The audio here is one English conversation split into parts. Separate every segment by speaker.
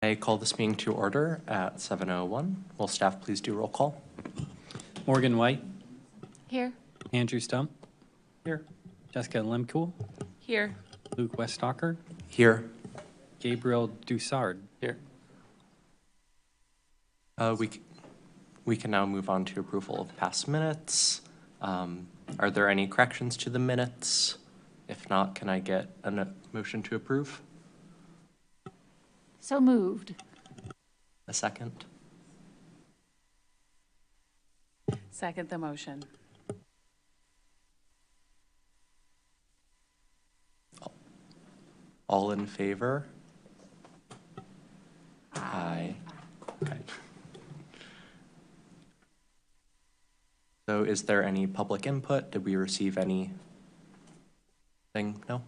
Speaker 1: I call this meeting to order at 7:01. Will staff please do roll call?
Speaker 2: Morgan White,
Speaker 3: Here.
Speaker 2: Andrew Stump,
Speaker 1: Here.
Speaker 2: Jessica Lemkool,
Speaker 3: Here.
Speaker 2: Luke Westalker,
Speaker 1: Here.
Speaker 2: Gabriel Dussard.
Speaker 1: Here. We can now move on to approval of past minutes. Are there any corrections to the minutes? If not, can I get a motion to approve?
Speaker 3: So moved.
Speaker 1: A second?
Speaker 3: Second the motion.
Speaker 1: All in favor? Aye. Okay. So is there any public input? Did we receive anything? No?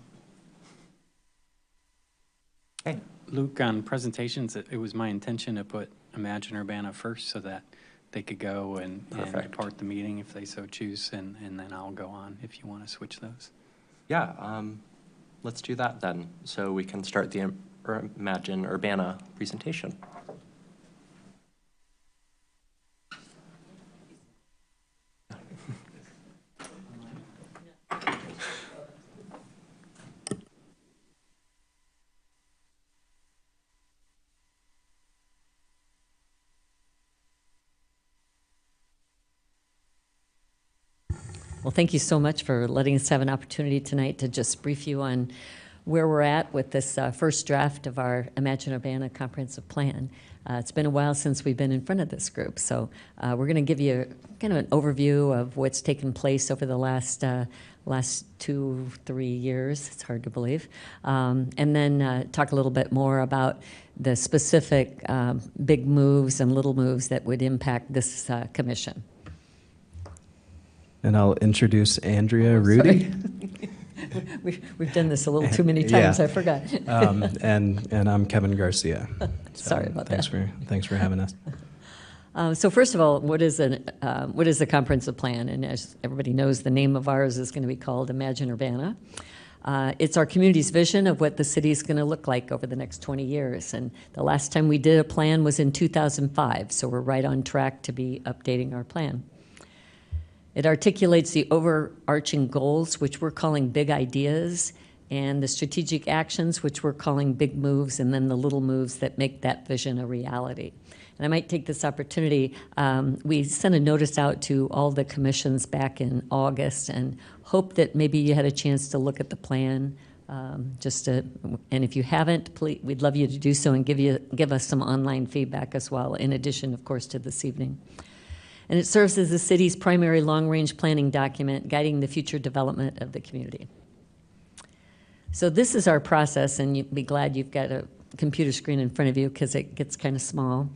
Speaker 1: Okay.
Speaker 2: Luke, on presentations, it was my intention to put Imagine Urbana first so that they could go and depart the meeting if they so choose, and then I'll go on if you want to switch those.
Speaker 1: Yeah, let's do that then, so we can start the Imagine Urbana presentation.
Speaker 4: Well, thank you so much for letting us have an opportunity tonight to just brief you on where we're at with this first draft of our Imagine Urbana comprehensive plan. It's been a while since we've been in front of this group, so we're going to give you kind of an overview of what's taken place over the last 2-3 years. It's hard to believe, and then talk a little bit more about the specific big moves and little moves that would impact this commission.
Speaker 5: And I'll introduce Andrea Rudy.
Speaker 4: We've done this a little too many times. Yeah. I forgot.
Speaker 5: And I'm Kevin Garcia. So
Speaker 4: Sorry about that.
Speaker 5: Thanks for having us.
Speaker 4: So first of all, what is the comprehensive plan? And as everybody knows, the name of ours is going to be called Imagine Urbana. It's our community's vision of what the city is going to look like over the next 20 years. And the last time we did a plan was in 2005, so we're right on track to be updating our plan. It articulates the overarching goals, which we're calling big ideas, and the strategic actions, which we're calling big moves, and then the little moves that make that vision a reality. And I might take this opportunity. We sent a notice out to all the commissions back in August and hope that maybe you had a chance to look at the plan. And if you haven't, please, we'd love you to do so and give us some online feedback as well, in addition, of course, to this evening. And it serves as the city's primary long-range planning document guiding the future development of the community. So this is our process, and you'd be glad you've got a computer screen in front of you because it gets kind of small.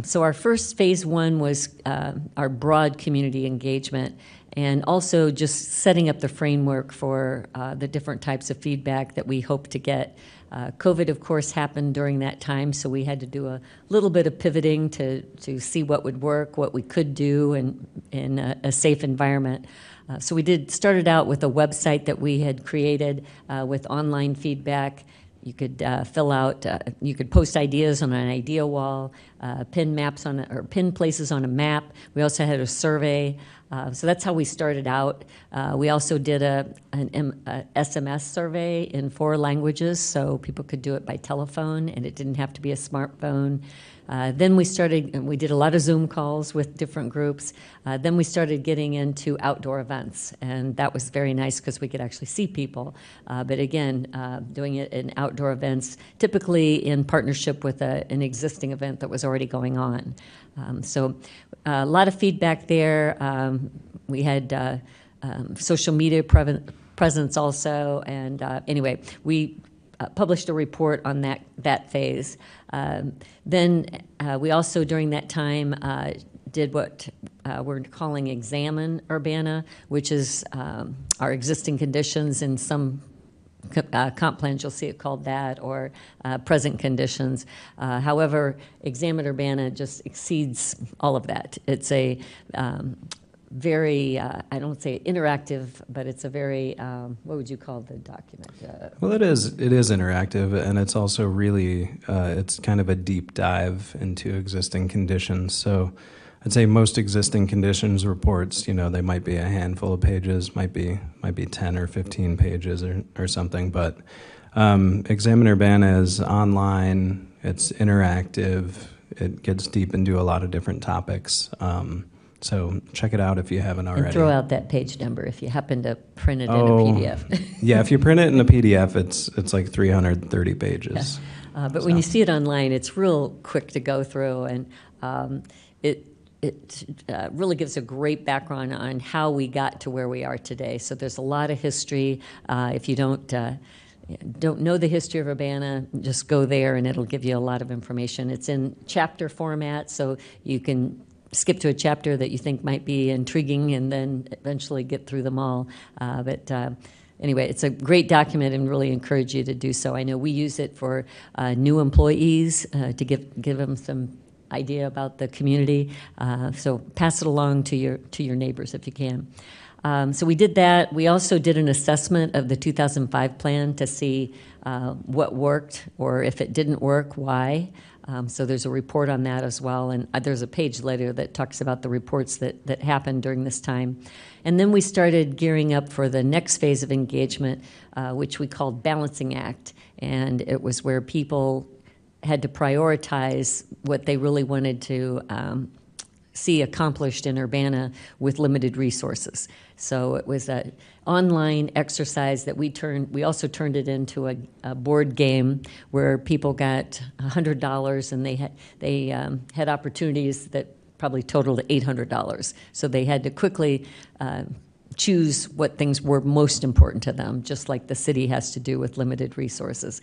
Speaker 4: So our first phase one was our broad community engagement, and also just setting up the framework for the different types of feedback that we hope to get. COVID, of course, happened during that time, so we had to do a little bit of pivoting to see what would work, what we could do in a safe environment. So we started out with a website that we had created with online feedback. You could fill out, you could post ideas on an idea wall, pin places on a map. We also had a survey. So that's how we started out. We also did an SMS survey in 4 languages, so people could do it by telephone, and it didn't have to be a smartphone. Then we did a lot of Zoom calls with different groups. Then we started getting into outdoor events, and that was very nice because we could actually see people. But again, doing it in outdoor events, typically in partnership with an existing event that was already going on. So a lot of feedback there. We had social media presence also, and anyway, we published a report on that phase. Then we also, during that time, did what we're calling Examine Urbana, which is our existing conditions in some comp plans, you'll see it called that, or present conditions. However, Examine Urbana just exceeds all of that. It's very, I don't say interactive, but it's a very, what would you call the document?
Speaker 5: Well, it is interactive, and it's also really, it's kind of a deep dive into existing conditions. So I'd say most existing conditions reports, they might be a handful of pages, might be 10 or 15 pages or something, but Examine Urbana is online, it's interactive, it gets deep into a lot of different topics. So check it out if you haven't already.
Speaker 4: And throw out that page number if you happen to print it in a PDF.
Speaker 5: Yeah, if you print it in a PDF, it's like 330 pages.
Speaker 4: Yeah. But when you see it online, it's real quick to go through, and it really gives a great background on how we got to where we are today. So there's a lot of history. If you don't know the history of Urbana, just go there and it'll give you a lot of information. It's in chapter format, so you can skip to a chapter that you think might be intriguing and then eventually get through them all. Anyway, it's a great document and really encourage you to do so. I know we use it for new employees to give them some idea about the community. So pass it along to your neighbors if you can. So we did that. We also did an assessment of the 2005 plan to see what worked, or if it didn't work, why. So there's a report on that as well, and there's a page later that talks about the reports that happened during this time. And then we started gearing up for the next phase of engagement, which we called Balancing Act, and it was where people had to prioritize what they really wanted to see accomplished in Urbana with limited resources. So it was an online exercise that we also turned it into a board game where people got $100 and they had opportunities that probably totaled $800. So they had to quickly choose what things were most important to them, just like the city has to do with limited resources.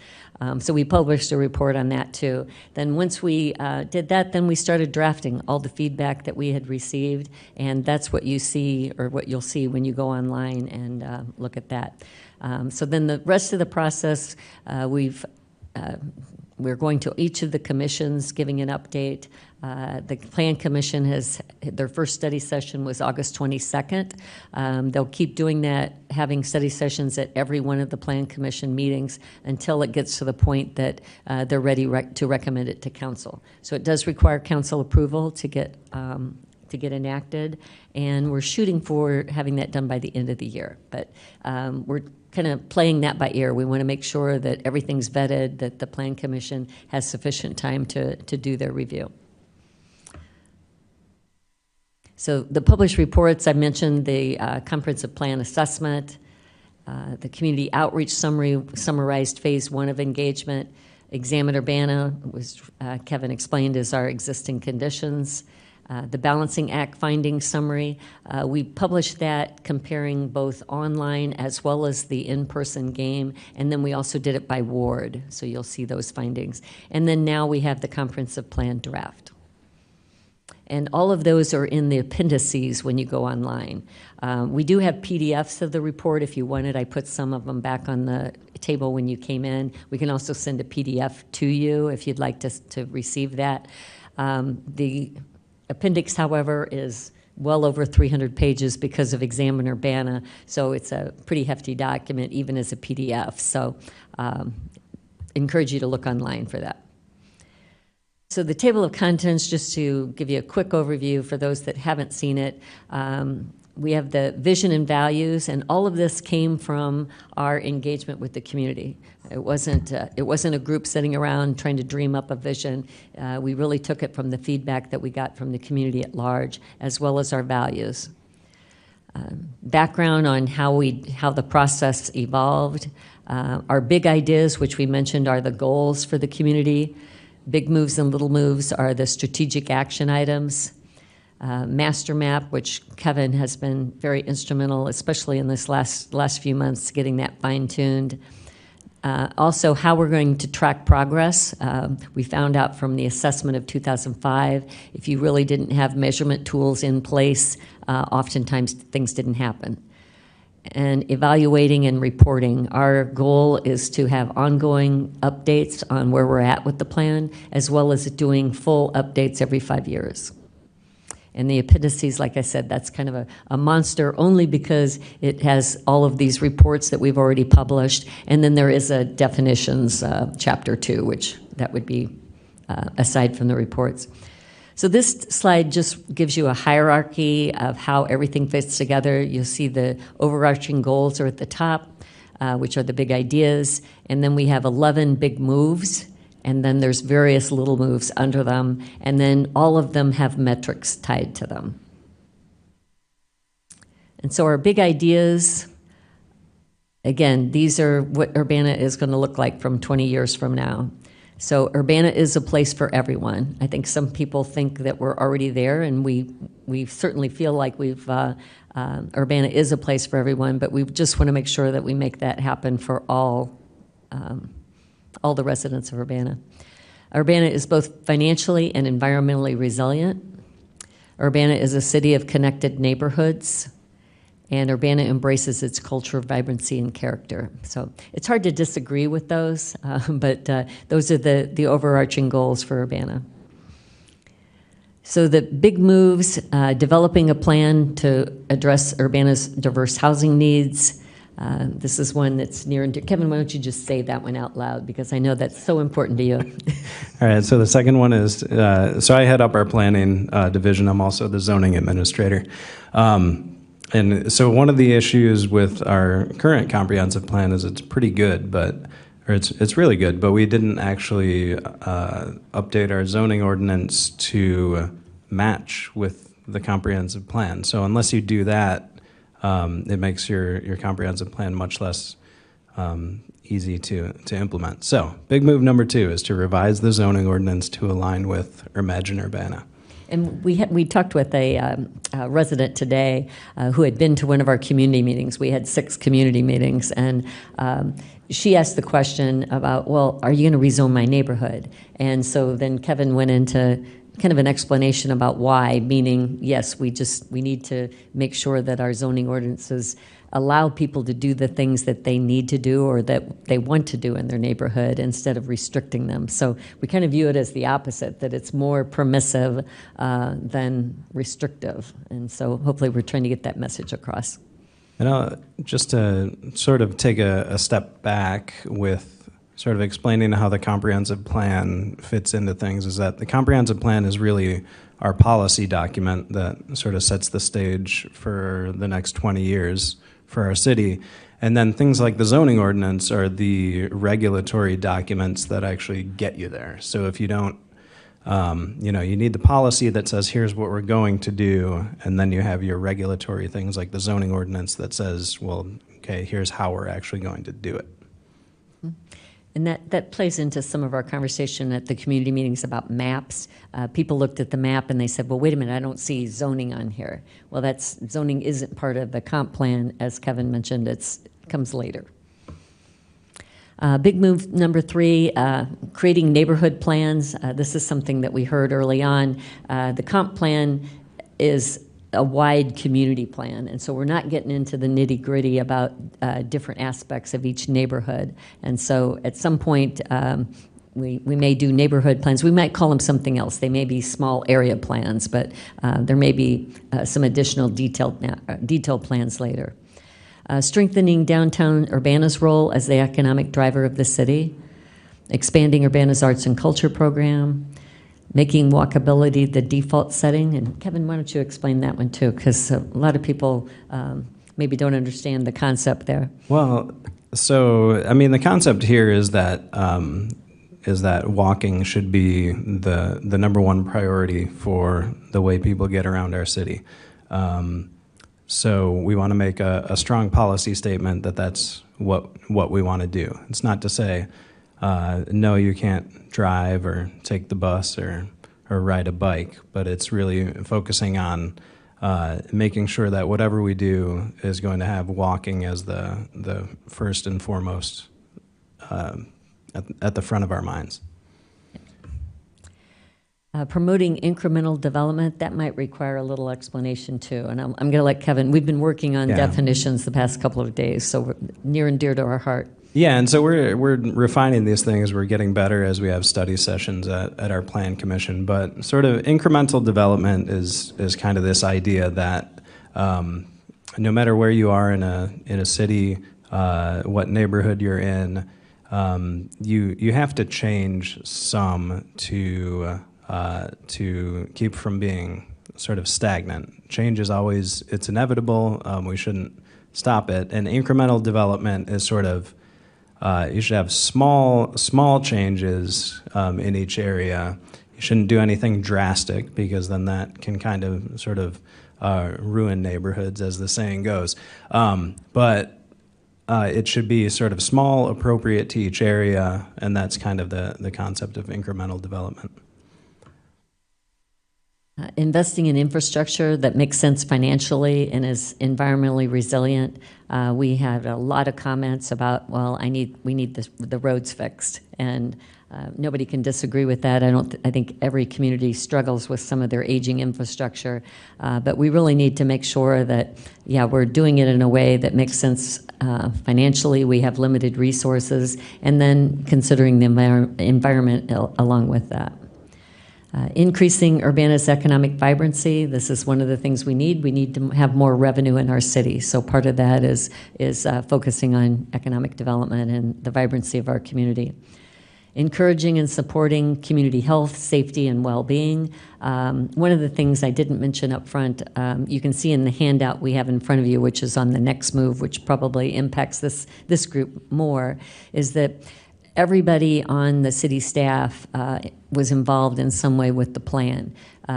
Speaker 4: So we published a report on that too. Then once we did that, then we started drafting all the feedback that we had received, and that's what you see, or what you'll see when you go online and look at that. So then the rest of the process, we're going to each of the commissions, giving an update. The Plan Commission their first study session was August 22nd. They'll keep doing that, having study sessions at every one of the Plan Commission meetings until it gets to the point that they're ready to recommend it to council. So it does require council approval to get enacted, and we're shooting for having that done by the end of the year. But we're kind of playing that by ear. We want to make sure that everything's vetted, that the Plan Commission has sufficient time to do their review. So the published reports, I mentioned the comprehensive plan assessment, the community outreach summary summarized phase 1 of engagement. Examine Urbana was, Kevin explained, is our existing conditions. The Balancing Act findings summary, we published that comparing both online as well as the in-person game, and then we also did it by ward, so you'll see those findings. And then now we have the comprehensive plan draft. And all of those are in the appendices when you go online. We do have PDFs of the report if you wanted. I put some of them back on the table when you came in. We can also send a PDF to you if you'd like to receive that. The appendix, however, is well over 300 pages because of Examine Urbana, so it's a pretty hefty document even as a PDF. So encourage you to look online for that. So the table of contents, just to give you a quick overview for those that haven't seen it, we have the vision and values, and all of this came from our engagement with the community. It wasn't a group sitting around trying to dream up a vision. We really took it from the feedback that we got from the community at large, as well as our values. Background on how the process evolved. Our big ideas, which we mentioned, are the goals for the community. Big moves and little moves are the strategic action items. Master map, which Kevin has been very instrumental, especially in this last few months, getting that fine-tuned. Also, how we're going to track progress. We found out from the assessment of 2005, if you really didn't have measurement tools in place, oftentimes things didn't happen. And evaluating and reporting. Our goal is to have ongoing updates on where we're at with the plan, as well as doing full updates every 5 years. And the appendices, like I said, that's kind of a monster only because it has all of these reports that we've already published. And then there is a definitions chapter 2, which that would be aside from the reports. So this slide just gives you a hierarchy of how everything fits together. You'll see the overarching goals are at the top, which are the big ideas. And then we have 11 big moves. And then there's various little moves under them, and then all of them have metrics tied to them. And so our big ideas, again, these are what Urbana is going to look like from 20 years from now. So Urbana is a place for everyone. I think some people think that we're already there, and we certainly feel like Urbana is a place for everyone, but we just want to make sure that we make that happen for all the residents of Urbana. Urbana is both financially and environmentally resilient. Urbana is a city of connected neighborhoods, and Urbana embraces its culture, vibrancy, and character. So it's hard to disagree with those, but those are the overarching goals for Urbana. So the big moves, developing a plan to address Urbana's diverse housing needs. This is one that's near and dear. Kevin, why don't you just say that one out loud, because I know that's so important to you.
Speaker 5: All right, so the second one is, so I head up our planning division. I'm also the zoning administrator. And so one of the issues with our current comprehensive plan is it's pretty good, or it's really good, but we didn't actually update our zoning ordinance to match with the comprehensive plan. So unless you do that, it makes your comprehensive plan much less easy to implement. So big move number 2 is to revise the zoning ordinance to align with Imagine Urbana.
Speaker 4: And we talked with a resident today who had been to one of our community meetings. We had 6 community meetings, and she asked the question about, well, are you going to rezone my neighborhood? And so then Kevin went into kind of an explanation about why, meaning, yes, we need to make sure that our zoning ordinances allow people to do the things that they need to do or that they want to do in their neighborhood instead of restricting them. So we kind of view it as the opposite, that it's more permissive than restrictive. And so hopefully we're trying to get that message across.
Speaker 5: And just to sort of take a step back with sort of explaining how the comprehensive plan fits into things, is that the comprehensive plan is really our policy document that sort of sets the stage for the next 20 years for our city. And then things like the zoning ordinance are the regulatory documents that actually get you there. So if you don't, you need the policy that says, here's what we're going to do, and then you have your regulatory things like the zoning ordinance that says, well, okay, here's how we're actually going to do it.
Speaker 4: And that plays into some of our conversation at the community meetings about maps. People looked at the map and they said, well, wait a minute, I don't see zoning on here. Well, zoning isn't part of the comp plan. As Kevin mentioned, it comes later. Big move number 3, creating neighborhood plans. This is something that we heard early on. The comp plan is a wide community plan, and so we're not getting into the nitty-gritty about different aspects of each neighborhood. And so at some point, we may do neighborhood plans. We might call them something else. They may be small area plans, but there may be some additional detailed plans later. Strengthening downtown Urbana's role as the economic driver of the city, expanding Urbana's arts and culture program, making walkability the default setting. And Kevin, why don't you explain that one too? Because a lot of people maybe don't understand the concept there.
Speaker 5: Well, so I mean, the concept here is that walking should be the number one priority for the way people get around our city. So we want to make a strong policy statement that that's what we want to do. It's not to say, no, you can't drive or take the bus or ride a bike, but it's really focusing on making sure that whatever we do is going to have walking as the first and foremost at the front of our minds.
Speaker 4: Promoting incremental development, that might require a little explanation too. And I'm going to let Kevin, we've been working on definitions the past couple of days, so we're near and dear to our heart.
Speaker 5: Yeah, and so we're refining these things. We're getting better as we have study sessions at our plan commission. But sort of incremental development is kind of this idea that no matter where you are in a city, what neighborhood you're in, you have to change some to keep from being sort of stagnant. Change is always, it's inevitable. We shouldn't stop it. And incremental development is sort of, you should have small changes in each area. You shouldn't do anything drastic because then that can kind of sort of ruin neighborhoods, as the saying goes. But it should be sort of small, appropriate to each area, and that's kind of the concept of incremental development.
Speaker 4: Investing in infrastructure that makes sense financially and is environmentally resilient. We had a lot of comments about, well, we need the roads fixed, and nobody can disagree with that. I think every community struggles with some of their aging infrastructure, but we really need to make sure that, we're doing it in a way that makes sense financially. We have limited resources, and then considering the environment along with that. Increasing Urbana's economic vibrancy. This is one of the things we need. We need to have more revenue in our city. So part of that is focusing on economic development and the vibrancy of our community. Encouraging and supporting community health, safety, and well-being. One of the things I didn't mention up front, you can see in the handout we have in front of you, which is on the next move, which probably impacts this group more, is that everybody on the city staff was involved in some way with the plan.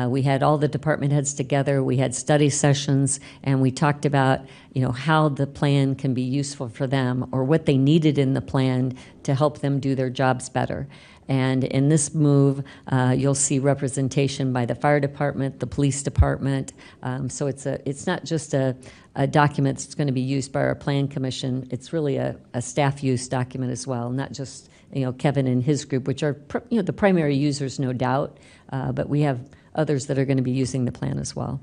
Speaker 4: We had all the department heads together, we had study sessions, and we talked about how the plan can be useful for them or what they needed in the plan to help them do their jobs better. And in this move, you'll see representation by the fire department, the police department. So it's not just a document that's going to be used by our plan commission. It's really a staff use document as well, not just Kevin and his group, which are the primary users, no doubt, but we have others that are going to be using the plan as well.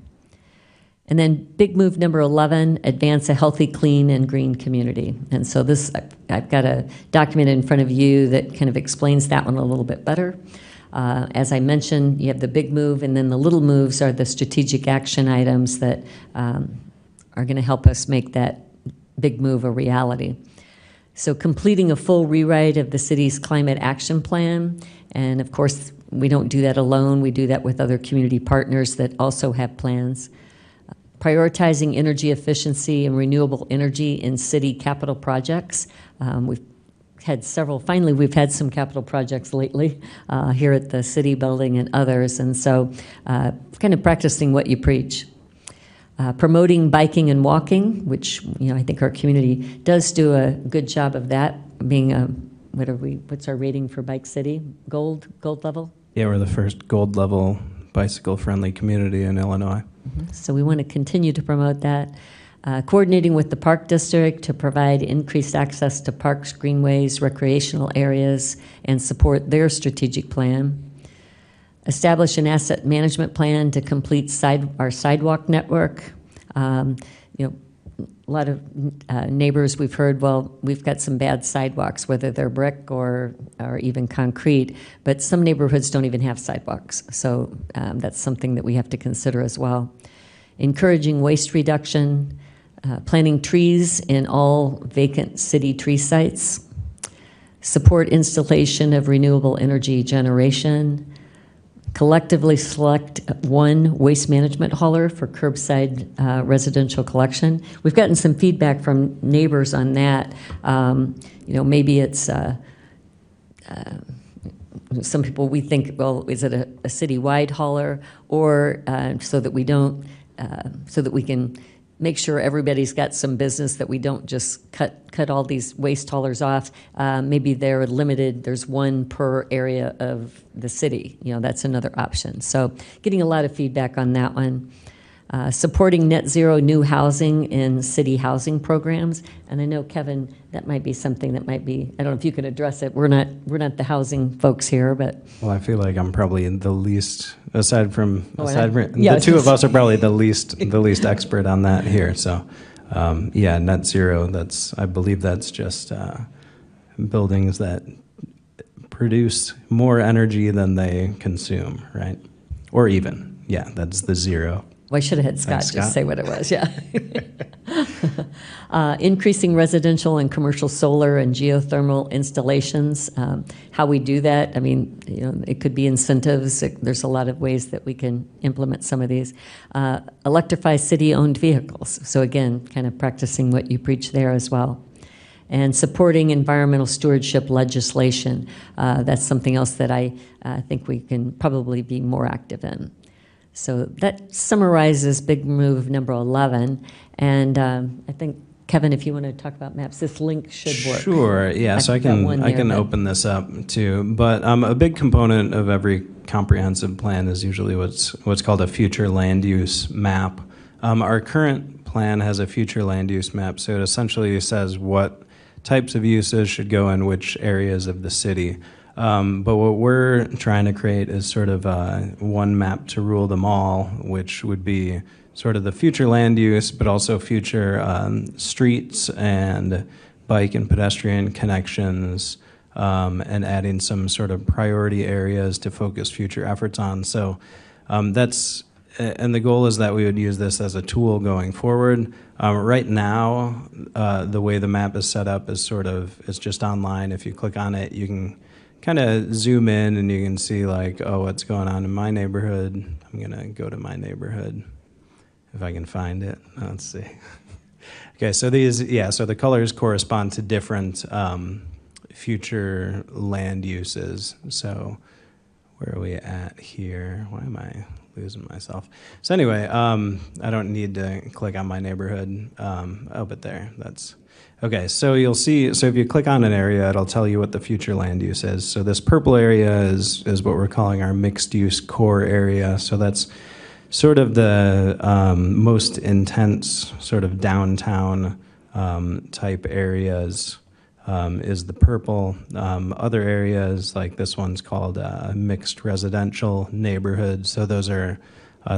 Speaker 4: And then big move number 11, advance a healthy, clean, and green community. And so this, I've got a document in front of you that kind of explains that one a little bit better. As I mentioned, you have the big move, and then the little moves are the strategic action items that are going to help us make that big move a reality. So completing a full rewrite of the city's climate action plan, and of course, we don't do that alone. We do that with other community partners that also have plans. Prioritizing energy efficiency and renewable energy in city capital projects. We've had finally we've had some capital projects lately here at the city building and others, and so kind of practicing what you preach. Promoting biking and walking, which I think our community does do a good job of that, being what's our rating for Bike City? Gold level?
Speaker 5: Yeah, we're the first gold level bicycle-friendly community in Illinois.
Speaker 4: So we want to continue to promote that. Coordinating with the Park District to provide increased access to parks, greenways, recreational areas, and support their strategic plan. Establish an asset management plan to complete our sidewalk network. A lot of neighbors we've heard, well, we've got some bad sidewalks, whether they're brick or even concrete, but some neighborhoods don't even have sidewalks. So that's something that we have to consider as well. Encouraging waste reduction, planting trees in all vacant city tree sites, support installation of renewable energy generation, collectively select one waste management hauler for curbside residential collection. We've gotten some feedback from neighbors on that. Maybe it's some people, we think, well, is it a citywide hauler, or so that we can make sure everybody's got some business, that we don't just cut all these waste haulers off. Maybe they're limited. There's one per area of the city. That's another option. So getting a lot of feedback on that one. Supporting net zero new housing in city housing programs. And I know, Kevin, that might be something that might be, I don't know if you can address it. We're not the housing folks here, but.
Speaker 5: Well, I feel like I'm probably the least, aside from
Speaker 4: the
Speaker 5: two of us are probably the least expert on that here. So, net zero, I believe that's just buildings that produce more energy than they consume, right? Or even, yeah, that's the zero.
Speaker 4: Well, I should have had Scott
Speaker 5: Thanks,
Speaker 4: just
Speaker 5: Scott.
Speaker 4: say what it was, yeah. Increasing residential and commercial solar and geothermal installations. How we do that, I mean, you know, it could be incentives. There's a lot of ways that we can implement some of these. Electrify city-owned vehicles. So again, kind of practicing what you preach there as well. And supporting environmental stewardship legislation. That's something else that I think we can probably be more active in. So that summarizes big move number 11. And I think, Kevin, if you want to talk about maps, this link should work.
Speaker 5: Sure, yeah, so I
Speaker 4: I've got one there,
Speaker 5: can
Speaker 4: but-
Speaker 5: open this up too. But a big component of every comprehensive plan is usually what's called a future land use map. Our current plan has a future land use map, so it essentially says what types of uses should go in which areas of the city. But what we're trying to create is sort of one map to rule them all, which would be sort of the future land use, but also future streets and bike and pedestrian connections, and adding some sort of priority areas to focus future efforts on. So and the goal is that we would use this as a tool going forward. Right now, the way the map is set up is it's just online. If you click on it, you can kind of zoom in and you can see like, oh, what's going on in my neighborhood. I'm gonna go to my neighborhood if I can find it. Let's see. Okay, so so the colors correspond to different future land uses. So where are we at here? Why am I losing myself? So anyway, I don't need to click on my neighborhood. But there, that's okay. So you'll see. So if you click on an area, it'll tell you what the future land use is. So this purple area is what we're calling our mixed use core area. So that's sort of the most intense sort of downtown type areas. Is the purple. Other areas, like this one's called mixed residential neighborhood. So those are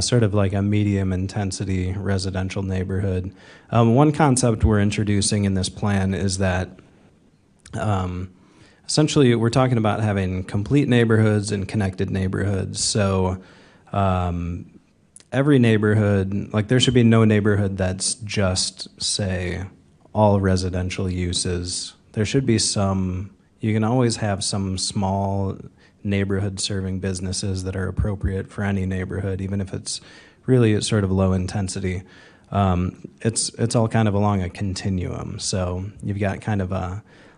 Speaker 5: sort of like a medium intensity residential neighborhood. One concept we're introducing in this plan is that essentially we're talking about having complete neighborhoods and connected neighborhoods. So every neighborhood, like there should be no neighborhood that's just, say, all residential uses. There should be you can always have some small neighborhood serving businesses that are appropriate for any neighborhood, even if it's really sort of low intensity. It's all kind of along a continuum. So you've got kind of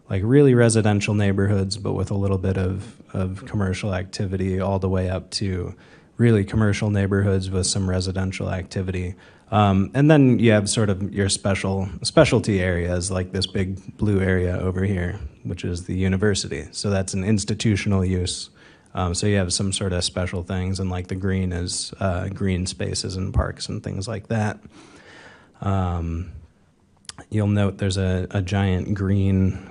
Speaker 5: like really residential neighborhoods, but with a little bit of commercial activity, all the way up to really commercial neighborhoods with some residential activity. And then you have sort of your specialty areas, like this big blue area over here, which is the university. So that's an institutional use. So you have some sort of special things, and like the green is green spaces and parks and things like that. You'll note there's a giant green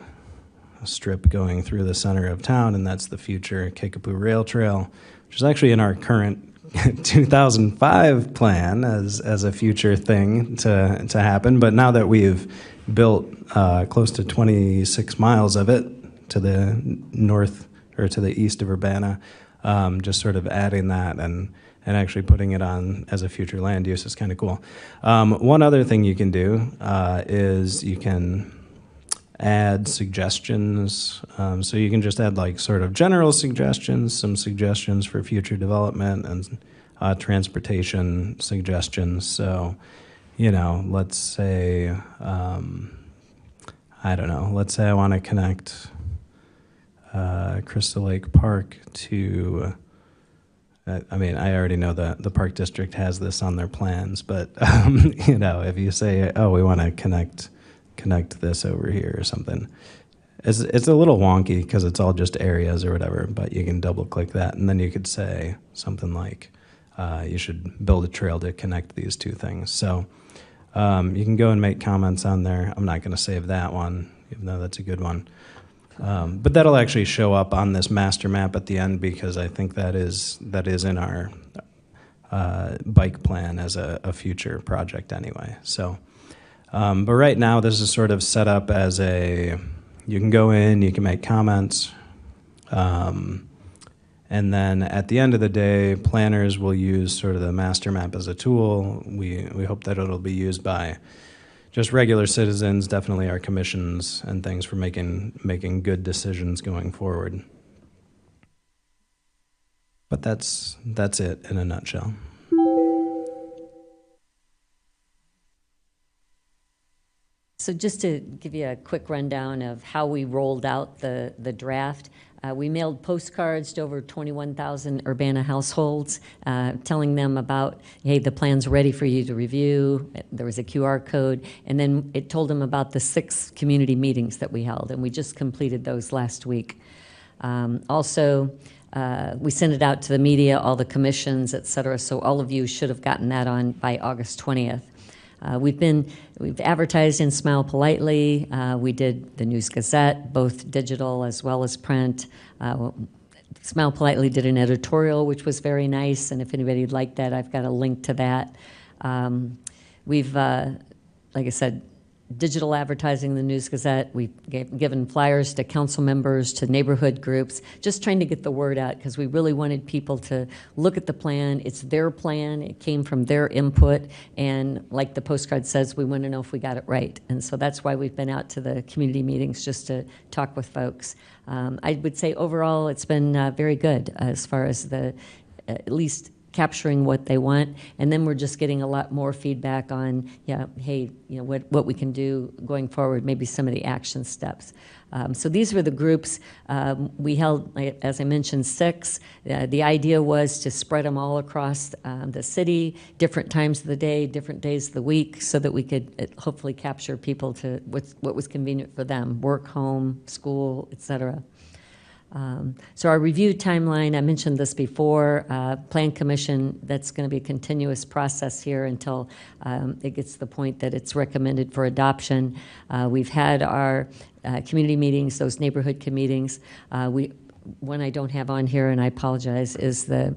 Speaker 5: strip going through the center of town, and that's the future Kickapoo Rail Trail, which is actually in our current 2005 plan as a future thing to happen. But now that we've built close to 26 miles of it to the north or to the east of Urbana, just sort of adding that and actually putting it on as a future land use is kind of cool. One other thing you can do is you can add suggestions. So you can just add like sort of general suggestions, some suggestions for future development, and transportation suggestions. So, let's say, I don't know, let's say I want to connect Crystal Lake Park to, I already know that the Park District has this on their plans, but, if you say, oh, we want to connect this over here or something. It's a little wonky because it's all just areas or whatever, but you can double click that and then you could say something like, you should build a trail to connect these two things. So you can go and make comments on there. I'm not going to save that one, even though that's a good one. But that'll actually show up on this master map at the end because I think that is in our bike plan as a future project anyway. So. But right now, this is sort of set up as a You can go in, you can make comments. And then at the end of the day, planners will use sort of the master map as a tool. We hope that it'll be used by just regular citizens, definitely our commissions and things for making good decisions going forward. But that's it in a nutshell.
Speaker 4: So just to give you a quick rundown of how we rolled out the draft, we mailed postcards to over 21,000 Urbana households, telling them about, hey, the plan's ready for you to review. There was a QR code, and then it told them about the 6 community meetings that we held, and we just completed those last week. Also, we sent it out to the media, all the commissions, et cetera, so all of you should have gotten that on by August 20th. We've advertised in Smile Politely. We did the News Gazette, both digital as well as print. Smile Politely did an editorial, which was very nice, and if anybody liked that, I've got a link to that. We've, like I said, digital advertising in the News Gazette. We've given flyers to council members, to neighborhood groups, just trying to get the word out because we really wanted people to look at the plan. It's their plan. It came from their input. And like the postcard says, we want to know if we got it right. And so that's why we've been out to the community meetings just to talk with folks. I would say overall it's been very good as far as the, at least capturing what they want, and then we're just getting a lot more feedback on, yeah, hey, you know, what we can do going forward, maybe some of the action steps. So these were the groups. We held, as I mentioned, 6. The idea was to spread them all across the city, different times of the day, different days of the week, so that we could hopefully capture people to what was convenient for them, work, home, school, et cetera. So our review timeline, I mentioned this before, Plan Commission, that's going to be a continuous process here until it gets to the point that it's recommended for adoption. We've had our community meetings, those neighborhood meetings. One I don't have on here, and I apologize, is the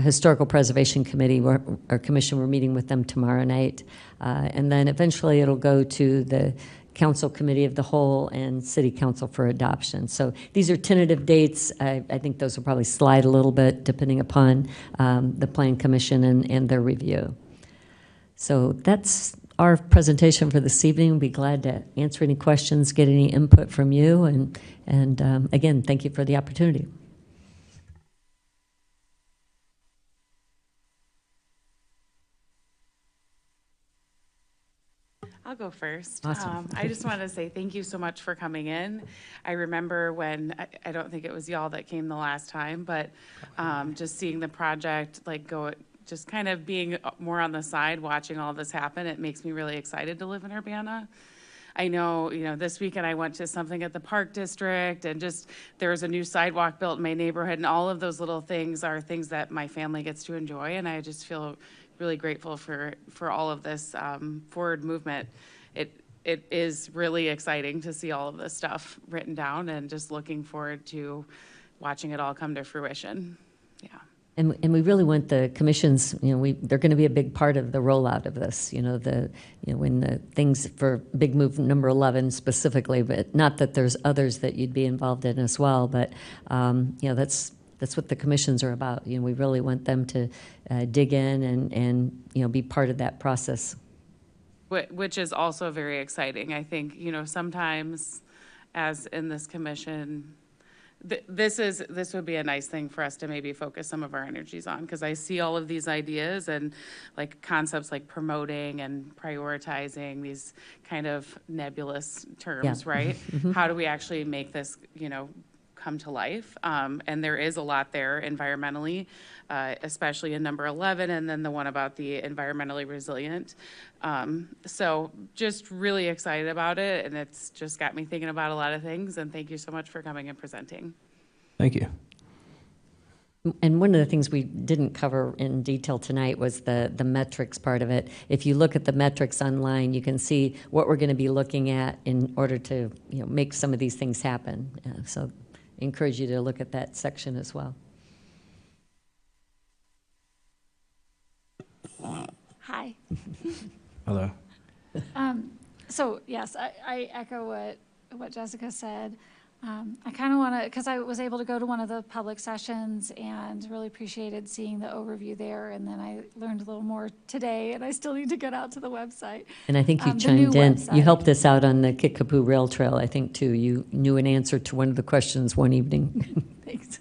Speaker 4: Historical Preservation Committee, or Commission. We're meeting with them tomorrow night. And then eventually it'll go to the Council Committee of the Whole and City Council for adoption. So these are tentative dates. I think those will probably slide a little bit depending upon the Plan Commission and their review. So that's our presentation for this evening. We'll be glad to answer any questions, get any input from you, and again, thank you for the opportunity.
Speaker 3: I'll go first.
Speaker 4: Awesome.
Speaker 3: I just want to say thank you so much for coming in. I remember when, I don't think it was y'all that came the last time, but just seeing the project like go, just kind of being more on the side, watching all this happen, it makes me really excited to live in Urbana. I know, you know, this weekend I went to something at the Park District, and just there was a new sidewalk built in my neighborhood, and all of those little things are things that my family gets to enjoy, and I just feel really grateful for all of this forward movement. It is really exciting to see all of this stuff written down, and just looking forward to watching it all come to fruition. Yeah.
Speaker 4: And we really want the commissions, you know, they're going to be a big part of the rollout of this, when the things for Big Move number 11 specifically, but not that there's others that you'd be involved in as well, but, that's what the commissions are about. You know, we really want them to dig in and be part of that process.
Speaker 3: Which is also very exciting. I think, sometimes as in this commission, this would be a nice thing for us to maybe focus some of our energies on, because I see all of these ideas and like concepts like promoting and prioritizing, these kind of nebulous terms, right? Mm-hmm. How do we actually make this, come to life? And there is a lot there environmentally, especially in number 11, and then the one about the environmentally resilient. So just really excited about it, and it's just got me thinking about a lot of things, and thank you so much for coming and presenting.
Speaker 5: Thank you.
Speaker 4: And one of the things we didn't cover in detail tonight was the metrics part of it. If you look at the metrics online, you can see what we're going to be looking at in order to make some of these things happen. So I encourage you to look at that section as well.
Speaker 6: Hi.
Speaker 5: Hello.
Speaker 6: So yes, I echo what what Jessica said. I kind of want to, because I was able to go to one of the public sessions and really appreciated seeing the overview there. And then I learned a little more today, and I still need to get out to the website.
Speaker 4: And I think you
Speaker 6: The new
Speaker 4: chimed in, you
Speaker 6: website.
Speaker 4: helped us out on the Kickapoo Rail Trail, I think, too. You knew an answer to one of the questions one evening.
Speaker 6: Thanks.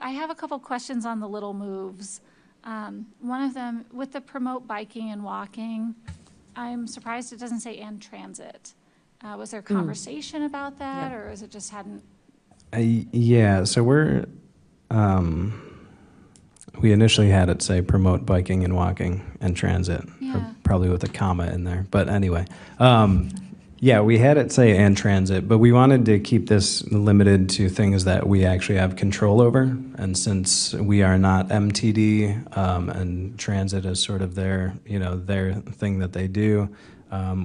Speaker 6: I have a couple questions on the little moves. One of them, with the promote biking and walking, I'm surprised it doesn't say and transit. Was there conversation about that, or is it just hadn't?
Speaker 5: Yeah, so we initially had it say promote biking and walking and transit, or
Speaker 6: Yeah.
Speaker 5: probably with a comma in there. But anyway, yeah, we had it say and transit, but we wanted to keep this limited to things that we actually have control over. And since we are not MTD, and transit is sort of their thing that they do,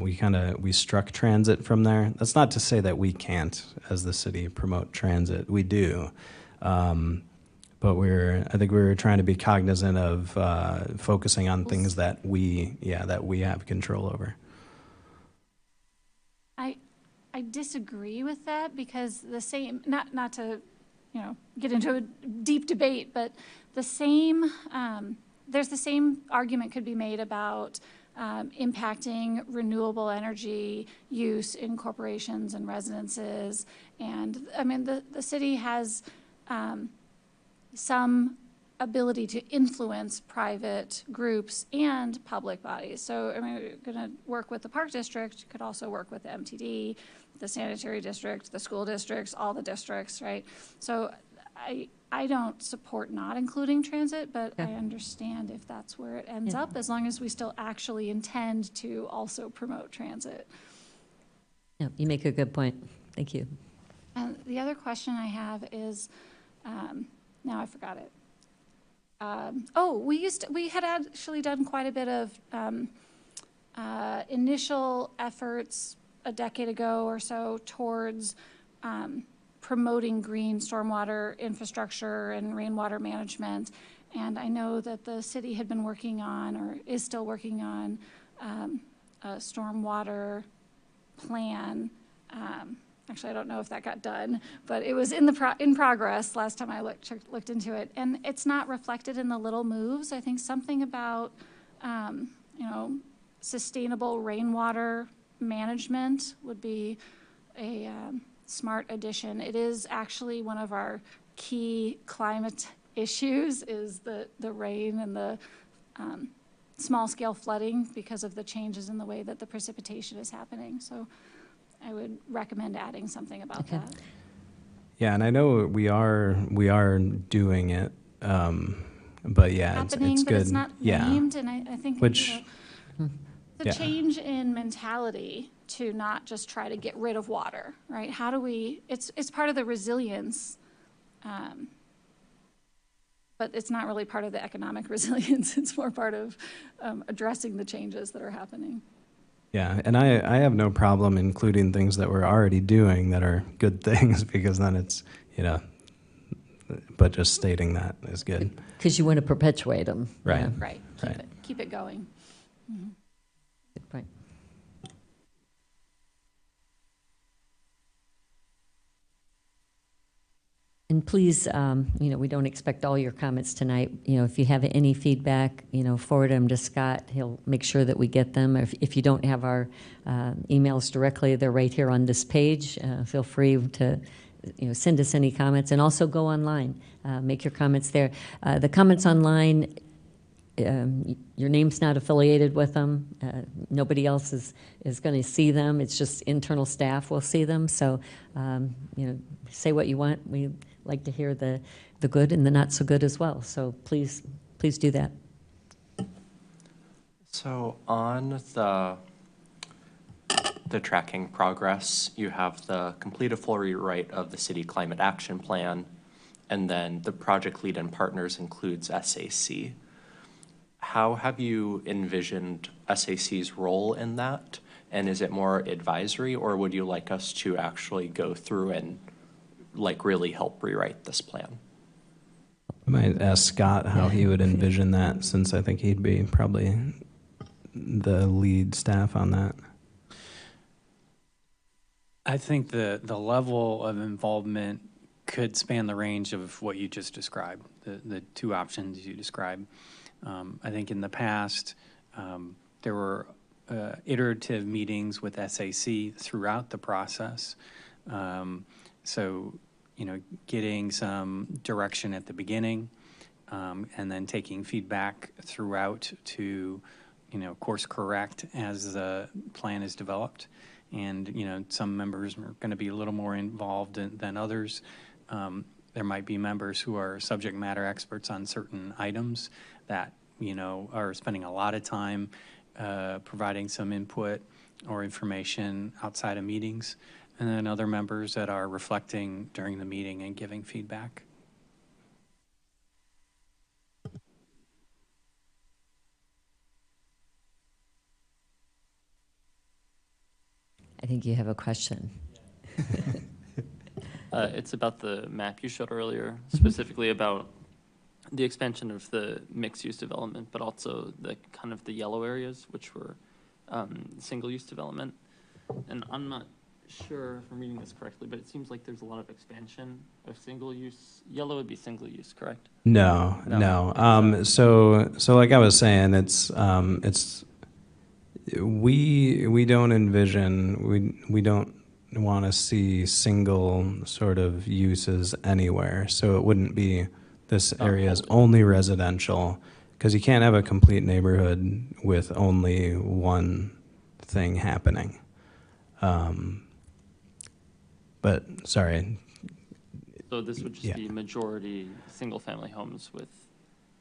Speaker 5: we struck transit from there. That's not to say that we can't, as the city, promote transit. We do. But I think we were trying to be cognizant of focusing on things that we have control over.
Speaker 6: I disagree with that, because the same, not to, get into a deep debate, but there's the same argument could be made about impacting renewable energy use in corporations and residences. And I mean, the city has some ability to influence private groups and public bodies. So, I mean, we're going to work with the Park District, could also work with the MTD, the Sanitary District, the school districts, all the districts, right? So I don't support not including transit, but I understand if that's where it ends up, as long as we still actually intend to also promote transit.
Speaker 4: Yeah, you make a good point. Thank you.
Speaker 6: And the other question I have is, now I forgot it. We had actually done quite a bit of initial efforts a decade ago or so towards promoting green stormwater infrastructure and rainwater management. And I know that the city had been working on, or is still working on, a stormwater plan. Actually, I don't know if that got done, but it was in progress last time I looked into it. And it's not reflected in the little moves. I think something about, sustainable rainwater management would be a smart addition. It is actually one of our key climate issues, is the rain and the small-scale flooding because of the changes in the way that the precipitation is happening. So I would recommend adding something about that.
Speaker 5: Yeah, and I know we are doing it, but yeah,
Speaker 6: Happening,
Speaker 5: it's
Speaker 6: but
Speaker 5: good.
Speaker 6: it's not named, and I think the change in mentality to not just try to get rid of water, right? How do we? It's part of the resilience, but it's not really part of the economic resilience. It's more part of addressing the changes that are happening.
Speaker 5: Yeah, and I have no problem including things that we're already doing that are good things, because then it's, but just stating that is good.
Speaker 4: Because you want to perpetuate them.
Speaker 5: Right.
Speaker 4: Yeah.
Speaker 6: Right. Keep it going. Mm-hmm.
Speaker 4: Good point. And please, we don't expect all your comments tonight. If you have any feedback, forward them to Scott. He'll make sure that we get them. If you don't have our emails directly, they're right here on this page. Feel free to, send us any comments, and also go online. Make your comments there. The comments online, your name's not affiliated with them. Nobody else is going to see them. It's just internal staff will see them. So, say what you want. We like to hear the good and the not so good as well. So please do that.
Speaker 1: So on the tracking progress, you have the complete a full rewrite of the city climate action plan, and then the project lead and partners includes SAC. How have you envisioned SAC's role in that? And is it more advisory, or would you like us to actually go through and really help rewrite this plan?
Speaker 5: I might ask Scott how he would envision that, since I think he'd be probably the lead staff on that.
Speaker 2: I think the level of involvement could span the range of what you just described, the two options you described. I think in the past, there were iterative meetings with SAC throughout the process. So, getting some direction at the beginning, and then taking feedback throughout to, course correct as the plan is developed. And, some members are going to be a little more involved than others. There might be members who are subject matter experts on certain items that, are spending a lot of time providing some input or information outside of meetings. And then other members that are reflecting during the meeting and giving feedback.
Speaker 4: I think you have a question.
Speaker 7: It's about the map you showed earlier, specifically about the expansion of the mixed-use development, but also the kind of the yellow areas, which were single-use development. And I'm not sure if I'm reading this correctly, but it seems like there's a lot of expansion of single-use. Yellow would be single-use, correct?
Speaker 5: No. So like I was saying, we don't envision, we don't want to see single sort of uses anywhere. So it wouldn't be this area is only residential, because you can't have a complete neighborhood with only one thing happening. But sorry.
Speaker 7: So this would just be majority single-family homes with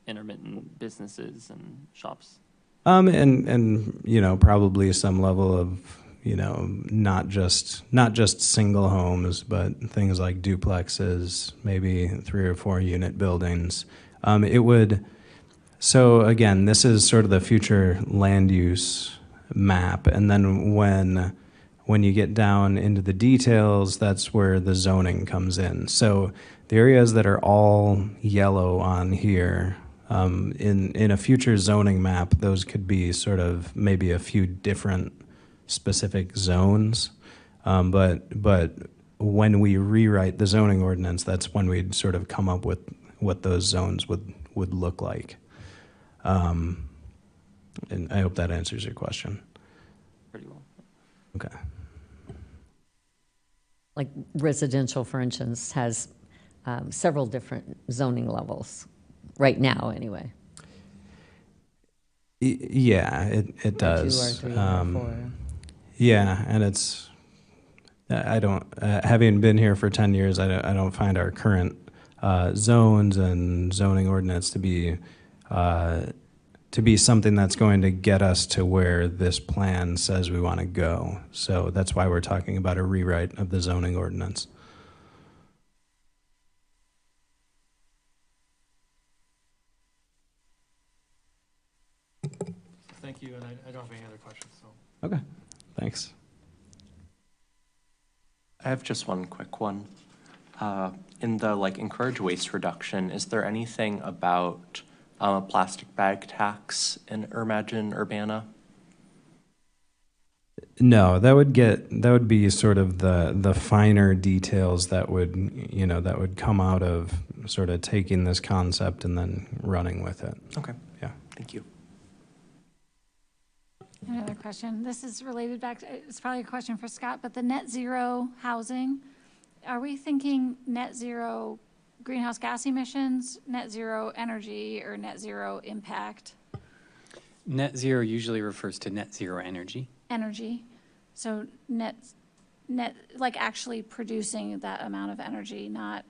Speaker 7: intermittent businesses and shops. And probably some level of not just single homes, but things like duplexes, maybe 3 or 4 unit buildings. So again, this is sort of the future land use map, and then when you get down into the details, that's where the zoning comes in. So the areas that are all yellow on here, in a future zoning map, those could be sort of maybe a few different specific zones. But when we rewrite the zoning ordinance, that's when we'd sort of come up with what those zones would look like. And I hope that answers your question. Pretty well.
Speaker 5: Okay.
Speaker 4: Like residential, for instance, has several different zoning levels, right now anyway.
Speaker 5: Yeah, it does.
Speaker 4: R2, R3, R4.
Speaker 5: Yeah, and it's, I don't, having been here for 10 years, I don't find our current zones and zoning ordinance to be something that's going to get us to where this plan says we want to go. So that's why we're talking about a rewrite of the zoning ordinance.
Speaker 8: Thank you, and I don't have any other questions. So.
Speaker 5: Okay, thanks.
Speaker 1: I have just one quick one. In the encourage waste reduction, is there anything about a plastic bag tax in Imagine Urbana?
Speaker 5: No, that would be sort of the finer details that would come out of sort of taking this concept and then running with it.
Speaker 1: Okay.
Speaker 5: Yeah.
Speaker 1: Thank you.
Speaker 6: Another question. This is related back to, it's probably a question for Scott, but the net zero housing, are we thinking net zero greenhouse gas emissions, net zero energy, or net zero impact?
Speaker 2: Net zero usually refers to net zero energy.
Speaker 6: Energy. So net, like actually producing that amount of energy, not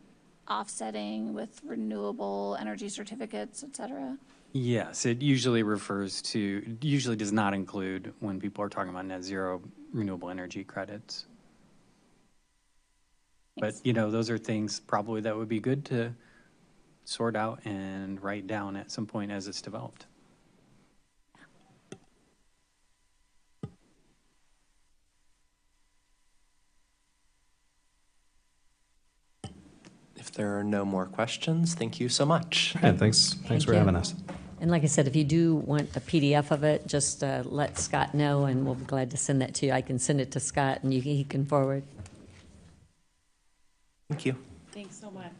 Speaker 6: offsetting with renewable energy certificates, et cetera?
Speaker 2: Yes, it usually usually does not include when people are talking about net zero renewable energy credits.
Speaker 6: Thanks.
Speaker 2: But, those are things probably that would be good to sort out and write down at some point as it's developed.
Speaker 1: If there are no more questions, thank you so much.
Speaker 5: Yeah, thanks for
Speaker 4: you.
Speaker 5: having us.
Speaker 4: And like I said, if you do want a PDF of it, just let Scott know, and we'll be glad to send that to you. I can send it to Scott, and he can forward.
Speaker 1: Thank you.
Speaker 3: Thanks so much.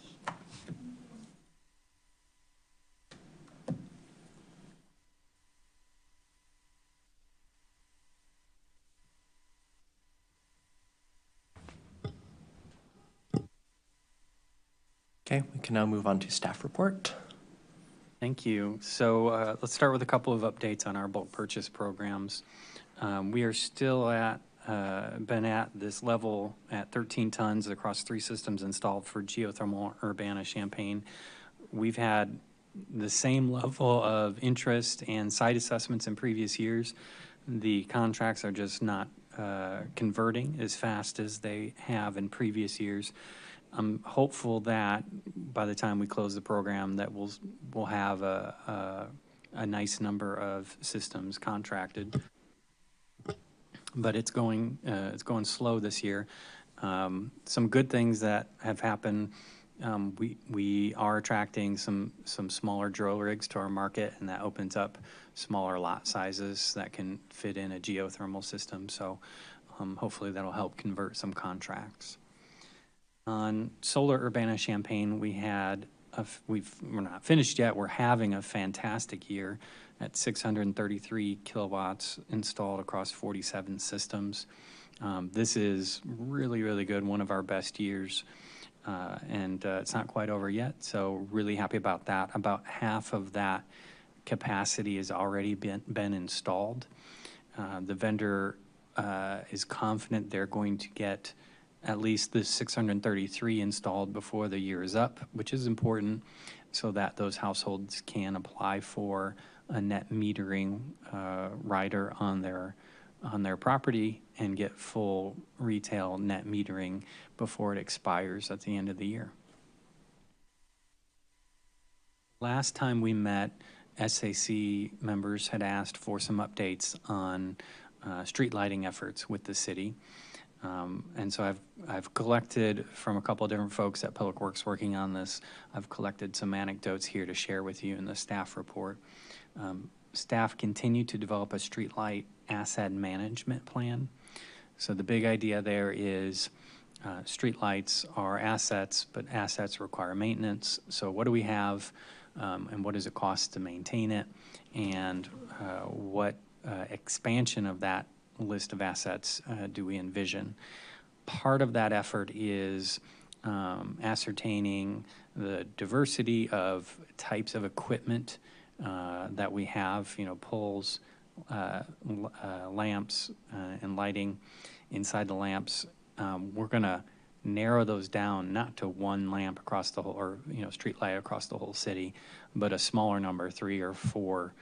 Speaker 1: Okay, we can now move on to staff report.
Speaker 2: Thank you. So let's start with a couple of updates on our bulk purchase programs. We are still been at this level at 13 tons across 3 systems installed for geothermal Urbana Champaign. We've had the same level of interest and site assessments in previous years. The contracts are just not converting as fast as they have in previous years. I'm hopeful that by the time we close the program that we'll have a nice number of systems contracted. But it's going slow this year. Some good things that have happened. We are attracting some smaller drill rigs to our market, and that opens up smaller lot sizes that can fit in a geothermal system. So hopefully that'll help convert some contracts. On solar Urbana Champaign, we're not finished yet. We're having a fantastic year at 633 kilowatts installed across 47 systems. This is really, really good, one of our best years. And it's not quite over yet, so really happy about that. About half of that capacity has already been installed. The vendor is confident they're going to get at least the 633 installed before the year is up, which is important so that those households can apply for a net metering rider on their property and get full retail net metering before it expires at the end of the year. Last time we met, SAC members had asked for some updates on street lighting efforts with the city. And so I've collected from a couple of different folks at Public Works working on this. I've collected some anecdotes here to share with you in the staff report. Staff continue to develop a streetlight asset management plan. So the big idea there is streetlights are assets, but assets require maintenance. So what do we have, and what does it cost to maintain it, and what expansion of that list of assets do we envision? Part of that effort is ascertaining the diversity of types of equipment that we have, poles, lamps, and lighting inside the lamps. We're going to narrow those down, not to one lamp across the whole, or street light across the whole city, but a smaller number, 3 or 4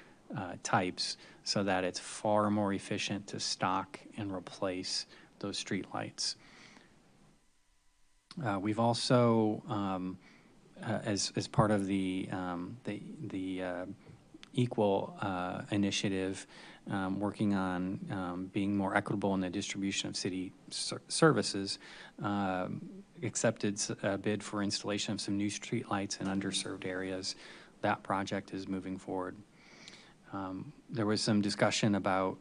Speaker 2: types, so that it's far more efficient to stock and replace those street lights. We've also, as part of the Equal initiative, working on being more equitable in the distribution of city services, accepted a bid for installation of some new street lights in underserved areas. That project is moving forward. There was some discussion about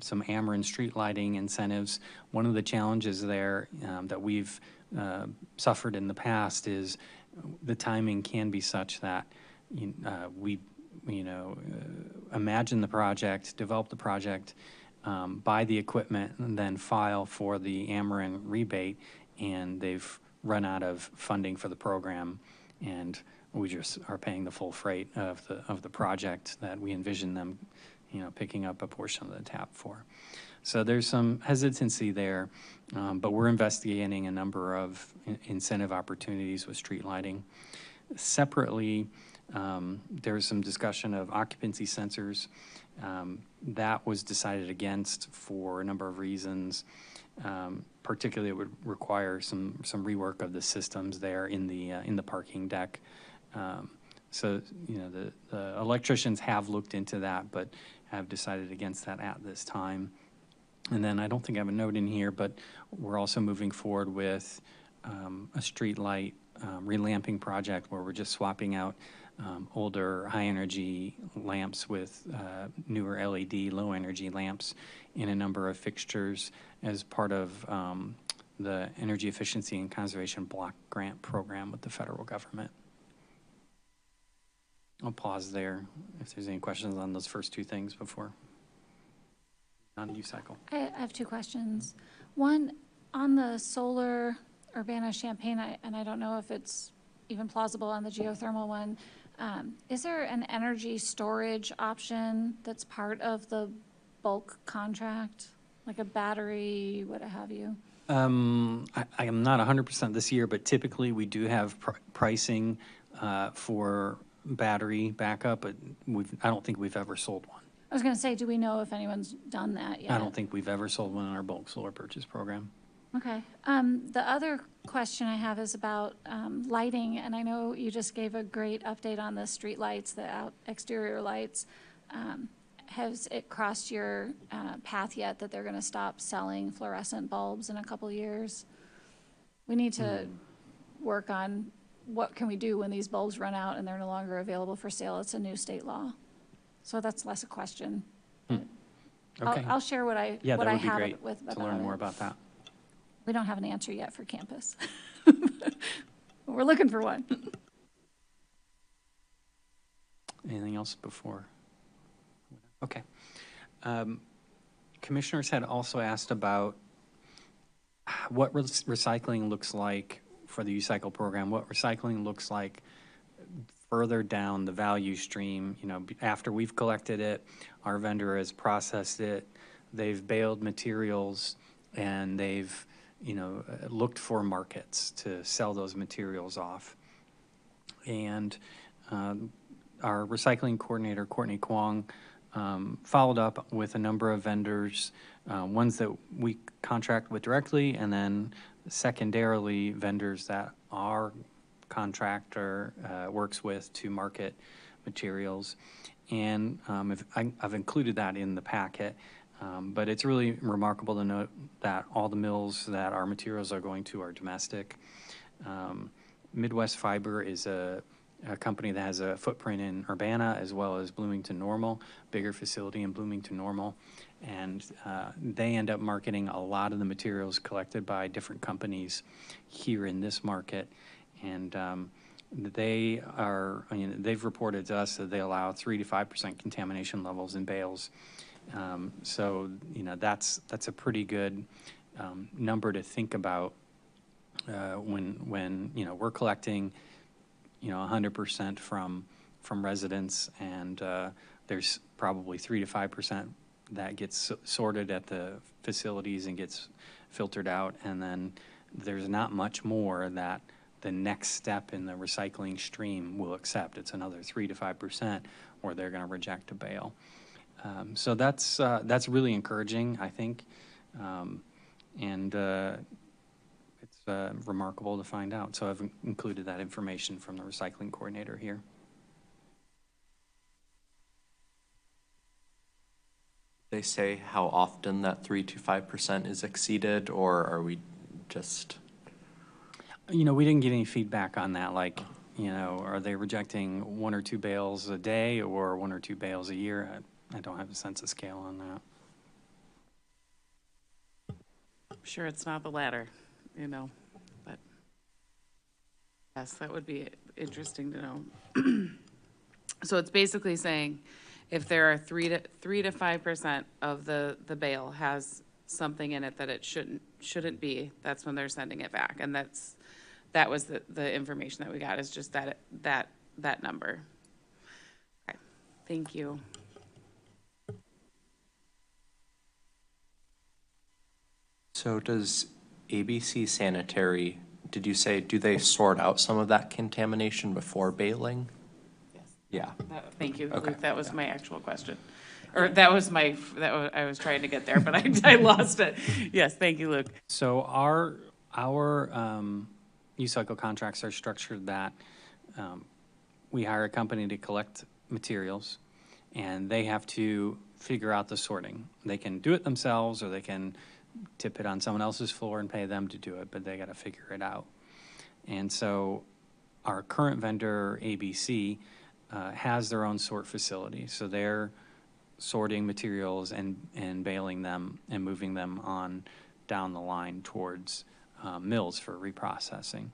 Speaker 2: some Ameren street lighting incentives. One of the challenges there that we've suffered in the past is the timing can be such that we imagine the project, develop the project, buy the equipment, and then file for the Ameren rebate, and they've run out of funding for the program, and we just are paying the full freight of the project that we envision them, picking up a portion of the tab for. So there's some hesitancy there, but we're investigating a number of incentive opportunities with street lighting. Separately, there's some discussion of occupancy sensors. That was decided against for a number of reasons. Particularly, it would require some rework of the systems there in the parking deck. So the electricians have looked into that, but have decided against that at this time. And then I don't think I have a note in here, but we're also moving forward with a street light relamping project where we're just swapping out older high energy lamps with newer LED low energy lamps in a number of fixtures as part of the Energy Efficiency and Conservation Block Grant Program with the federal government. I'll pause there if there's any questions on those first two things before on U-Cycle.
Speaker 6: I have two questions. One, on the solar Urbana-Champaign, and I don't know if it's even plausible on the geothermal one, is there an energy storage option that's part of the bulk contract, like a battery, what have you?
Speaker 2: I am not 100% this year, but typically we do have pricing for battery backup, but I don't think we've ever sold one.
Speaker 6: I was going to say, do we know if anyone's done that yet?
Speaker 2: I don't think we've ever sold one in our bulk solar purchase program.
Speaker 6: Okay. The other question I have is about lighting, and I know you just gave a great update on the street lights, the exterior lights. Has it crossed your path yet that they're going to stop selling fluorescent bulbs in a couple years? We need to work on what can we do when these bulbs run out and they're no longer available for sale. It's a new state law. So that's less a question.
Speaker 2: Okay.
Speaker 6: I'll share what I
Speaker 2: Yeah,
Speaker 6: what
Speaker 2: that
Speaker 6: I
Speaker 2: would be
Speaker 6: have
Speaker 2: great
Speaker 6: with
Speaker 2: to learn more about that.
Speaker 6: We don't have an answer yet for campus. We're looking for one.
Speaker 2: Anything else before? Okay. Commissioners had also asked about what recycling looks like for the U-Cycle program, what recycling looks like further down the value stream. You know, after we've collected it, our vendor has processed it, they've baled materials, and they've, you know, looked for markets to sell those materials off. And our recycling coordinator, Courtney Kwong, followed up with a number of vendors, ones that we contract with directly, and then secondarily vendors that our contractor works with to market materials. And I've included that in the packet, but it's really remarkable to note that all the mills that our materials are going to are domestic. Midwest Fiber is a company that has a footprint in Urbana as well as Bloomington Normal, bigger facility in Bloomington Normal. And they end up marketing a lot of the materials collected by different companies here in this market. And they are, I mean, they've reported to us that they allow 3 to 5% contamination levels in bales. So, you know, that's a pretty good number to think about when you know, we're collecting, you know, 100% from residents, and there's probably 3 to 5% that gets sorted at the facilities and gets filtered out, and then there's not much more that the next step in the recycling stream will accept. It's another 3 to 5%, or they're going to reject a bale. So that's really encouraging, I think, and it's remarkable to find out. So I've included that information from the recycling coordinator here.
Speaker 1: They say how often that 3 to 5% is exceeded, or are we just?
Speaker 2: You know, we didn't get any feedback on that. Like, you know, are they rejecting 1 or 2 bales a day or 1 or 2 bales a year? I don't have a sense of scale on that.
Speaker 3: I'm sure it's not the latter, you know, but yes, that would be interesting to know. So it's basically saying if there are 3 to 5% of the bale has something in it that it shouldn't be, that's when they're sending it back. And that was the information that we got, is just that number. Okay, thank you.
Speaker 1: So does ABC Sanitary, did you say, do they sort out some of that contamination before baling?
Speaker 3: Yes.
Speaker 1: Yeah.
Speaker 3: Thank you,
Speaker 1: Okay.
Speaker 3: Luke. That was my actual question. Or I was trying to get there, but I lost it. Yes, thank you, Luke.
Speaker 2: So our U-Cycle contracts are structured that we hire a company to collect materials, and they have to figure out the sorting. They can do it themselves, or they can tip it on someone else's floor and pay them to do it, but they got to figure it out. And so our current vendor, ABC, has their own sort facility. So they're sorting materials and baling them and moving them on down the line towards mills for reprocessing.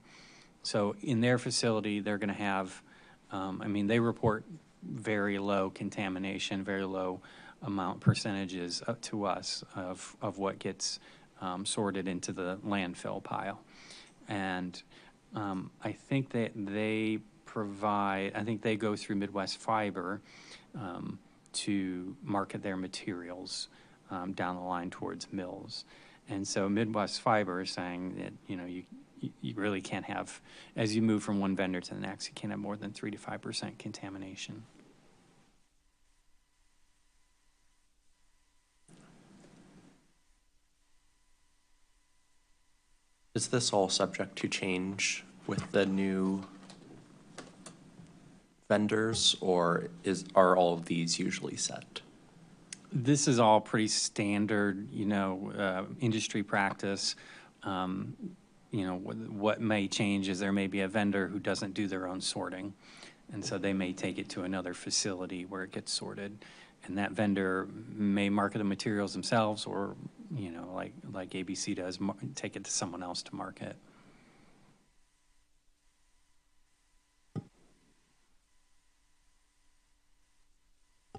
Speaker 2: So in their facility, they're going to have, they report very low contamination, very low amount percentages up to us of what gets sorted into the landfill pile. And I think that they go through Midwest Fiber to market their materials down the line towards mills. And so Midwest Fiber is saying that, you really can't have, as you move from one vendor to the next, you can't have more than 3 to 5% contamination.
Speaker 1: Is this all subject to change with the new vendors, or are all of these usually set?
Speaker 2: This is all pretty standard, industry practice. What may change is there may be a vendor who doesn't do their own sorting. And so they may take it to another facility where it gets sorted. And that vendor may market the materials themselves, or, like ABC does, take it to someone else to market.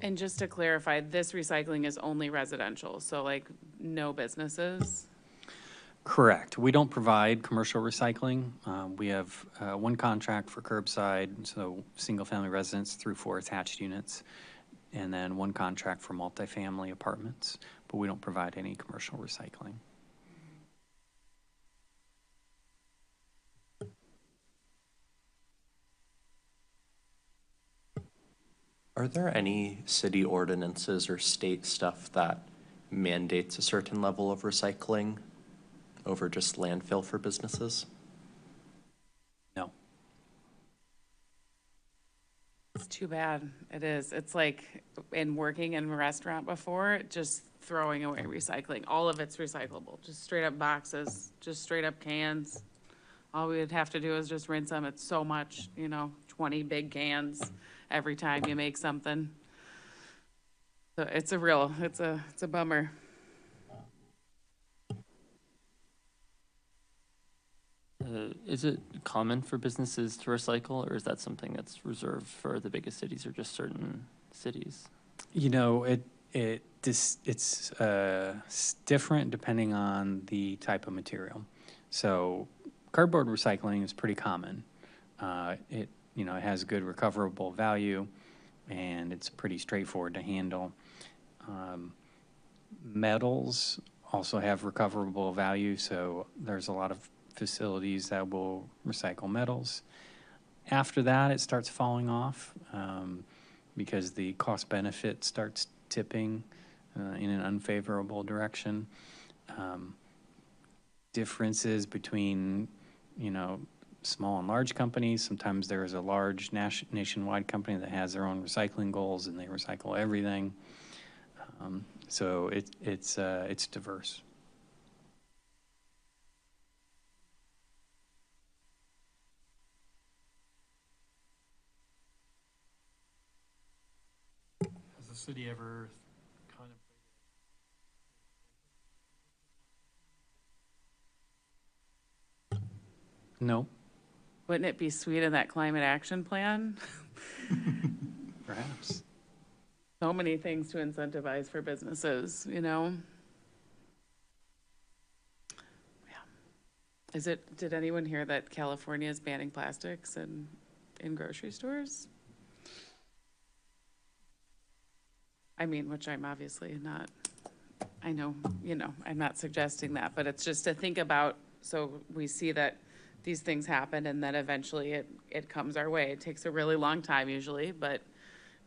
Speaker 3: And just to clarify, this recycling is only residential, so like no businesses?
Speaker 2: Correct. We don't provide commercial recycling. We have one contract for curbside, so single-family residents through 4 attached units, and then one contract for multifamily apartments, but we don't provide any commercial recycling.
Speaker 1: Are there any city ordinances or state stuff that mandates a certain level of recycling over just landfill for businesses?
Speaker 2: No.
Speaker 3: It's too bad. It is. It's like in working in a restaurant before, just throwing away recycling. All of it's recyclable, just straight up boxes, just straight up cans. All we would have to do is just rinse them. It's so much, 20 big cans every time you make something. So it's a bummer.
Speaker 9: Is it common for businesses to recycle, or is that something that's reserved for the biggest cities or just certain cities?
Speaker 2: It's different depending on the type of material. So cardboard recycling is pretty common. It has good recoverable value, and it's pretty straightforward to handle. Metals also have recoverable value, so there's a lot of facilities that will recycle metals. After that, it starts falling off because the cost benefit starts tipping in an unfavorable direction. Differences between, small and large companies. Sometimes there is a large nationwide company that has their own recycling goals and they recycle everything. So it's diverse.
Speaker 8: Has the city ever kind of?
Speaker 2: No,
Speaker 3: Wouldn't it be sweet in that climate action plan?
Speaker 2: perhaps.
Speaker 3: So many things to incentivize for businesses, Yeah. Did anyone hear that California is banning plastics in grocery stores? Which I'm obviously not, I know, I'm not suggesting that, but it's just to think about, so we see that these things happen and then eventually it comes our way. It takes a really long time usually, but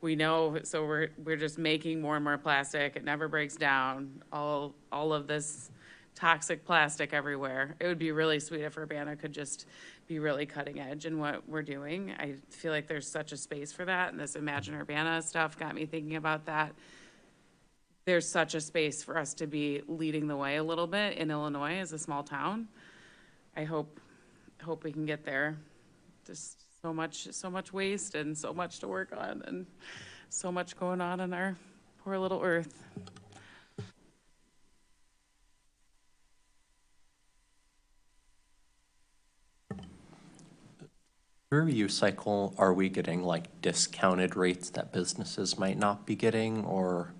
Speaker 3: we know, so we're just making more and more plastic. It never breaks down. All of this toxic plastic everywhere. It would be really sweet if Urbana could just be really cutting edge in what we're doing. I feel like there's such a space for that, and this Imagine Urbana stuff got me thinking about that. There's such a space for us to be leading the way a little bit in Illinois as a small town. I hope we can get there. Just so much waste and so much to work on and so much going on in our poor little earth.
Speaker 1: through U-Cycle, are we getting like discounted rates that businesses might not be getting, or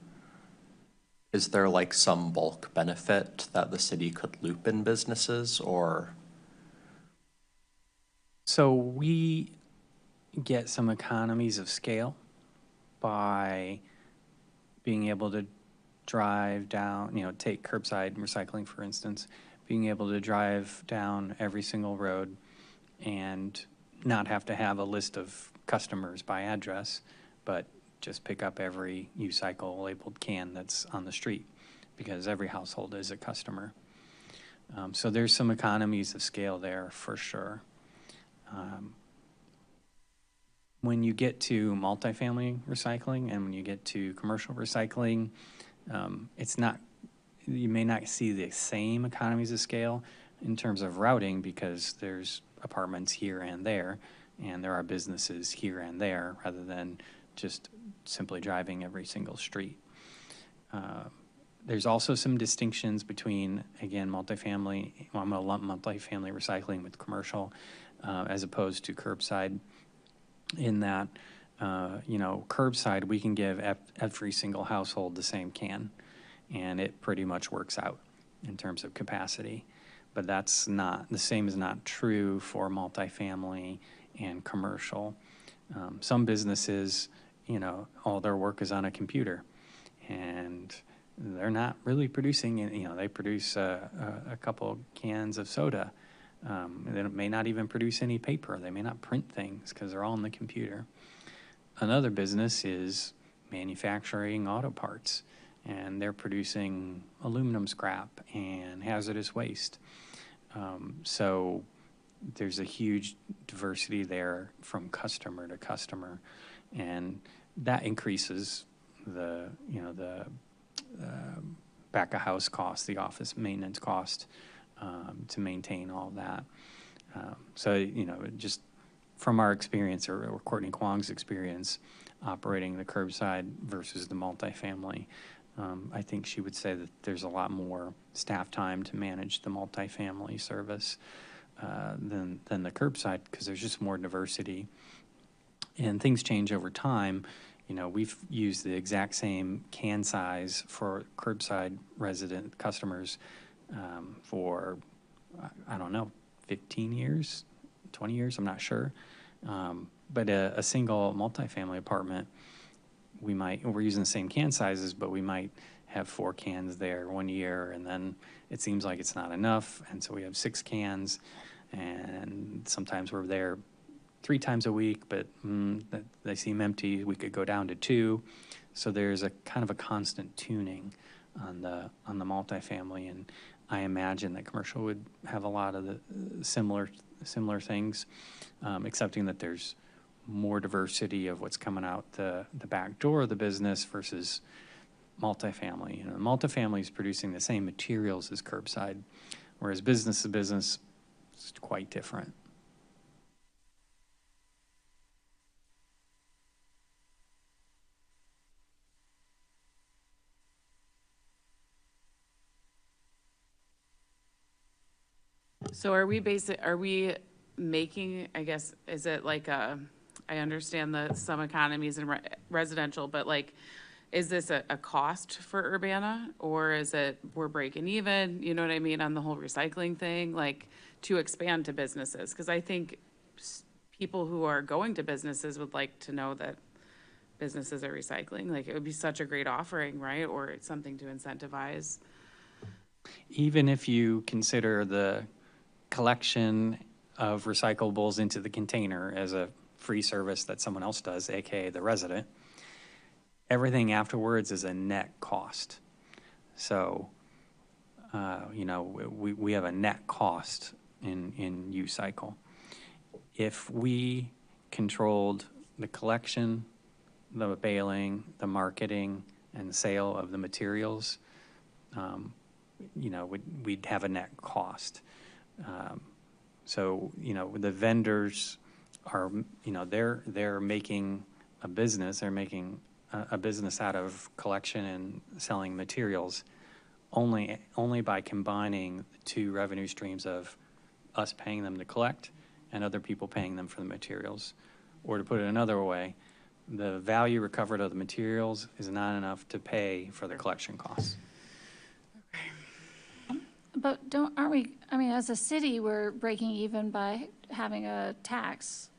Speaker 1: is there like some bulk benefit that the city could loop in businesses, or?
Speaker 2: So we get some economies of scale by being able to drive down, take curbside recycling, for instance, being able to drive down every single road and not have to have a list of customers by address, but just pick up every U-Cycle labeled can that's on the street, because every household is a customer. So there's some economies of scale there for sure. When you get to multifamily recycling and when you get to commercial recycling, you may not see the same economies of scale in terms of routing, because there's apartments here and there are businesses here and there, rather than just simply driving every single street. There's also some distinctions between, again, multifamily. Well, I'm going to lump multifamily recycling with commercial as opposed to curbside, in that, curbside, we can give every single household the same can, and it pretty much works out in terms of capacity. But that's not, the same is not true for multifamily and commercial. Some businesses, all their work is on a computer, and they're not really producing, they produce a couple cans of soda. They may not even produce any paper. They may not print things because they're all on the computer. Another business is manufacturing auto parts, and they're producing aluminum scrap and hazardous waste. So there's a huge diversity there from customer to customer, and that increases the back of house cost, the office maintenance cost, to maintain all that. So just from our experience, or Courtney Kwong's experience operating the curbside versus the multifamily, I think she would say that there's a lot more staff time to manage the multifamily service than the curbside, because there's just more diversity. And things change over time. We've used the exact same can size for curbside resident customers for, 15 years, 20 years, I'm not sure. But a single multifamily apartment, we're using the same can sizes, but we might have 4 cans there 1 year, and then it seems like it's not enough, and so we have 6 cans, and sometimes we're there 3 times a week, but they seem empty. We could go down to 2. So there's a kind of a constant tuning on the multifamily, and I imagine that commercial would have a lot of the similar things, excepting that there's more diversity of what's coming out the back door of the business versus multifamily. Multifamily is producing the same materials as curbside, whereas business to business is quite different.
Speaker 3: So are we making, I guess, is it like I understand some economies in residential, but like, is this a cost for Urbana, or is it we're breaking even, you know what I mean, on the whole recycling thing, like to expand to businesses? Because I think people who are going to businesses would like to know that businesses are recycling. Like, it would be such a great offering, right? Or it's something to incentivize.
Speaker 2: Even if you consider the collection of recyclables into the container as a free service that someone else does, aka the resident, everything afterwards is a net cost. So, we have a net cost in U-Cycle. If we controlled the collection, the baling, the marketing, and the sale of the materials, we'd have a net cost. So the vendors are, they're making a business. They're making a business out of collection and selling materials only by combining the 2 revenue streams of us paying them to collect and other people paying them for the materials. Or to put it another way, the value recovered of the materials is not enough to pay for the collection costs.
Speaker 6: But aren't we, I mean, as a city, we're breaking even by having a tax.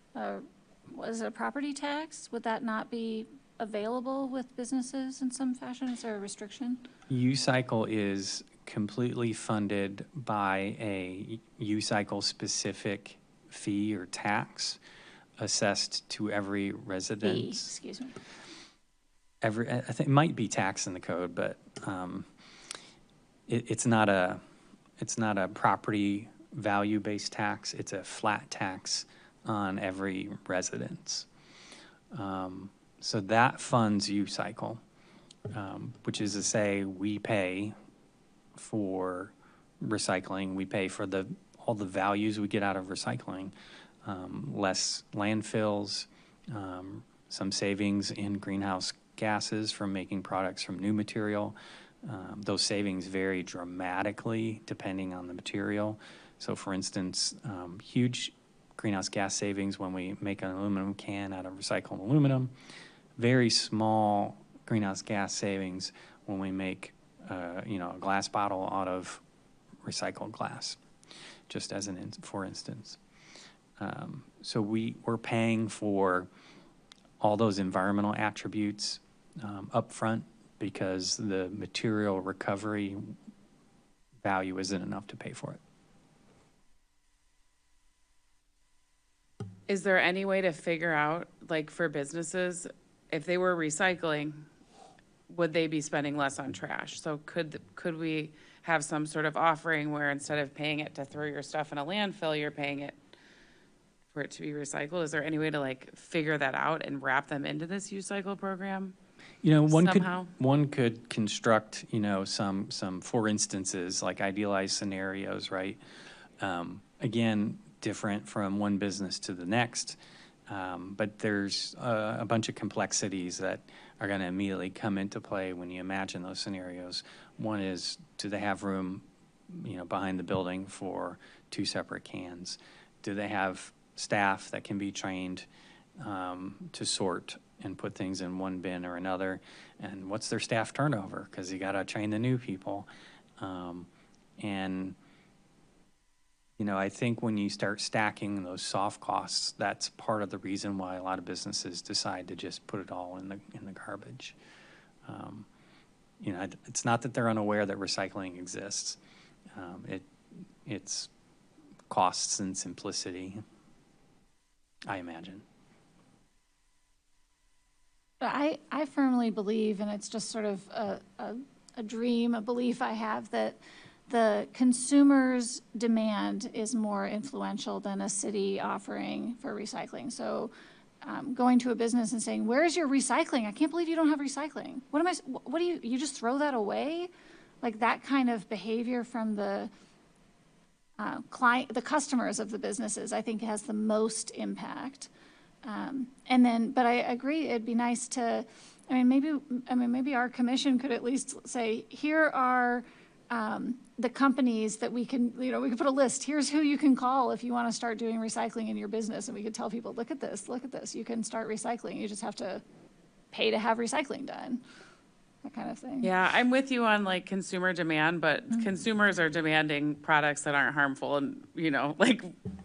Speaker 6: Was it a property tax? Would that not be available with businesses in some fashion? Is there a restriction?
Speaker 2: U-Cycle is completely funded by a U-Cycle specific fee or tax assessed to every residence.
Speaker 6: Excuse me.
Speaker 2: I think it might be tax in the code, but it's not a property value-based tax. It's a flat tax on every residence. So that funds U-Cycle, which is to say we pay for recycling. We pay for all the values we get out of recycling, less landfills, some savings in greenhouse gases from making products from new material. Those savings vary dramatically depending on the material. So for instance, huge greenhouse gas savings when we make an aluminum can out of recycled aluminum. Very small greenhouse gas savings when we make a glass bottle out of recycled glass, just as for instance. So we're paying for all those environmental attributes up front because the material recovery value isn't enough to pay for it.
Speaker 3: Is there any way to figure out, like for businesses, if they were recycling, would they be spending less on trash? So could we have some sort of offering where instead of paying it to throw your stuff in a landfill, you're paying it for it to be recycled? Is there any way to like figure that out and wrap them into this U-Cycle program?
Speaker 2: One could construct, some for instances, like idealized scenarios, right? Again, different from one business to the next, but there's a bunch of complexities that are going to immediately come into play when you imagine those scenarios. One is, do they have room, behind the building for 2 separate cans? Do they have staff that can be trained to sort and put things in one bin or another? And what's their staff turnover? Because you got to train the new people. I think when you start stacking those soft costs, that's part of the reason why a lot of businesses decide to just put it all in the garbage. It's not that they're unaware that recycling exists. It's costs and simplicity, I imagine.
Speaker 6: I firmly believe, and it's just sort of a dream, a belief I have, that the consumer's demand is more influential than a city offering for recycling. So going to a business and saying, where's your recycling? I can't believe you don't have recycling. What do you just throw that away? Like that kind of behavior from the customers of the businesses, I think has the most impact. But I agree, it'd be nice to, maybe our commission could at least say, here are the companies that we can put a list. Here's who you can call if you want to start doing recycling in your business. And we could tell people, look at this, you can start recycling. You just have to pay to have recycling done. That kind of thing.
Speaker 3: Yeah, I'm with you on like consumer demand, but consumers are demanding products that aren't harmful and,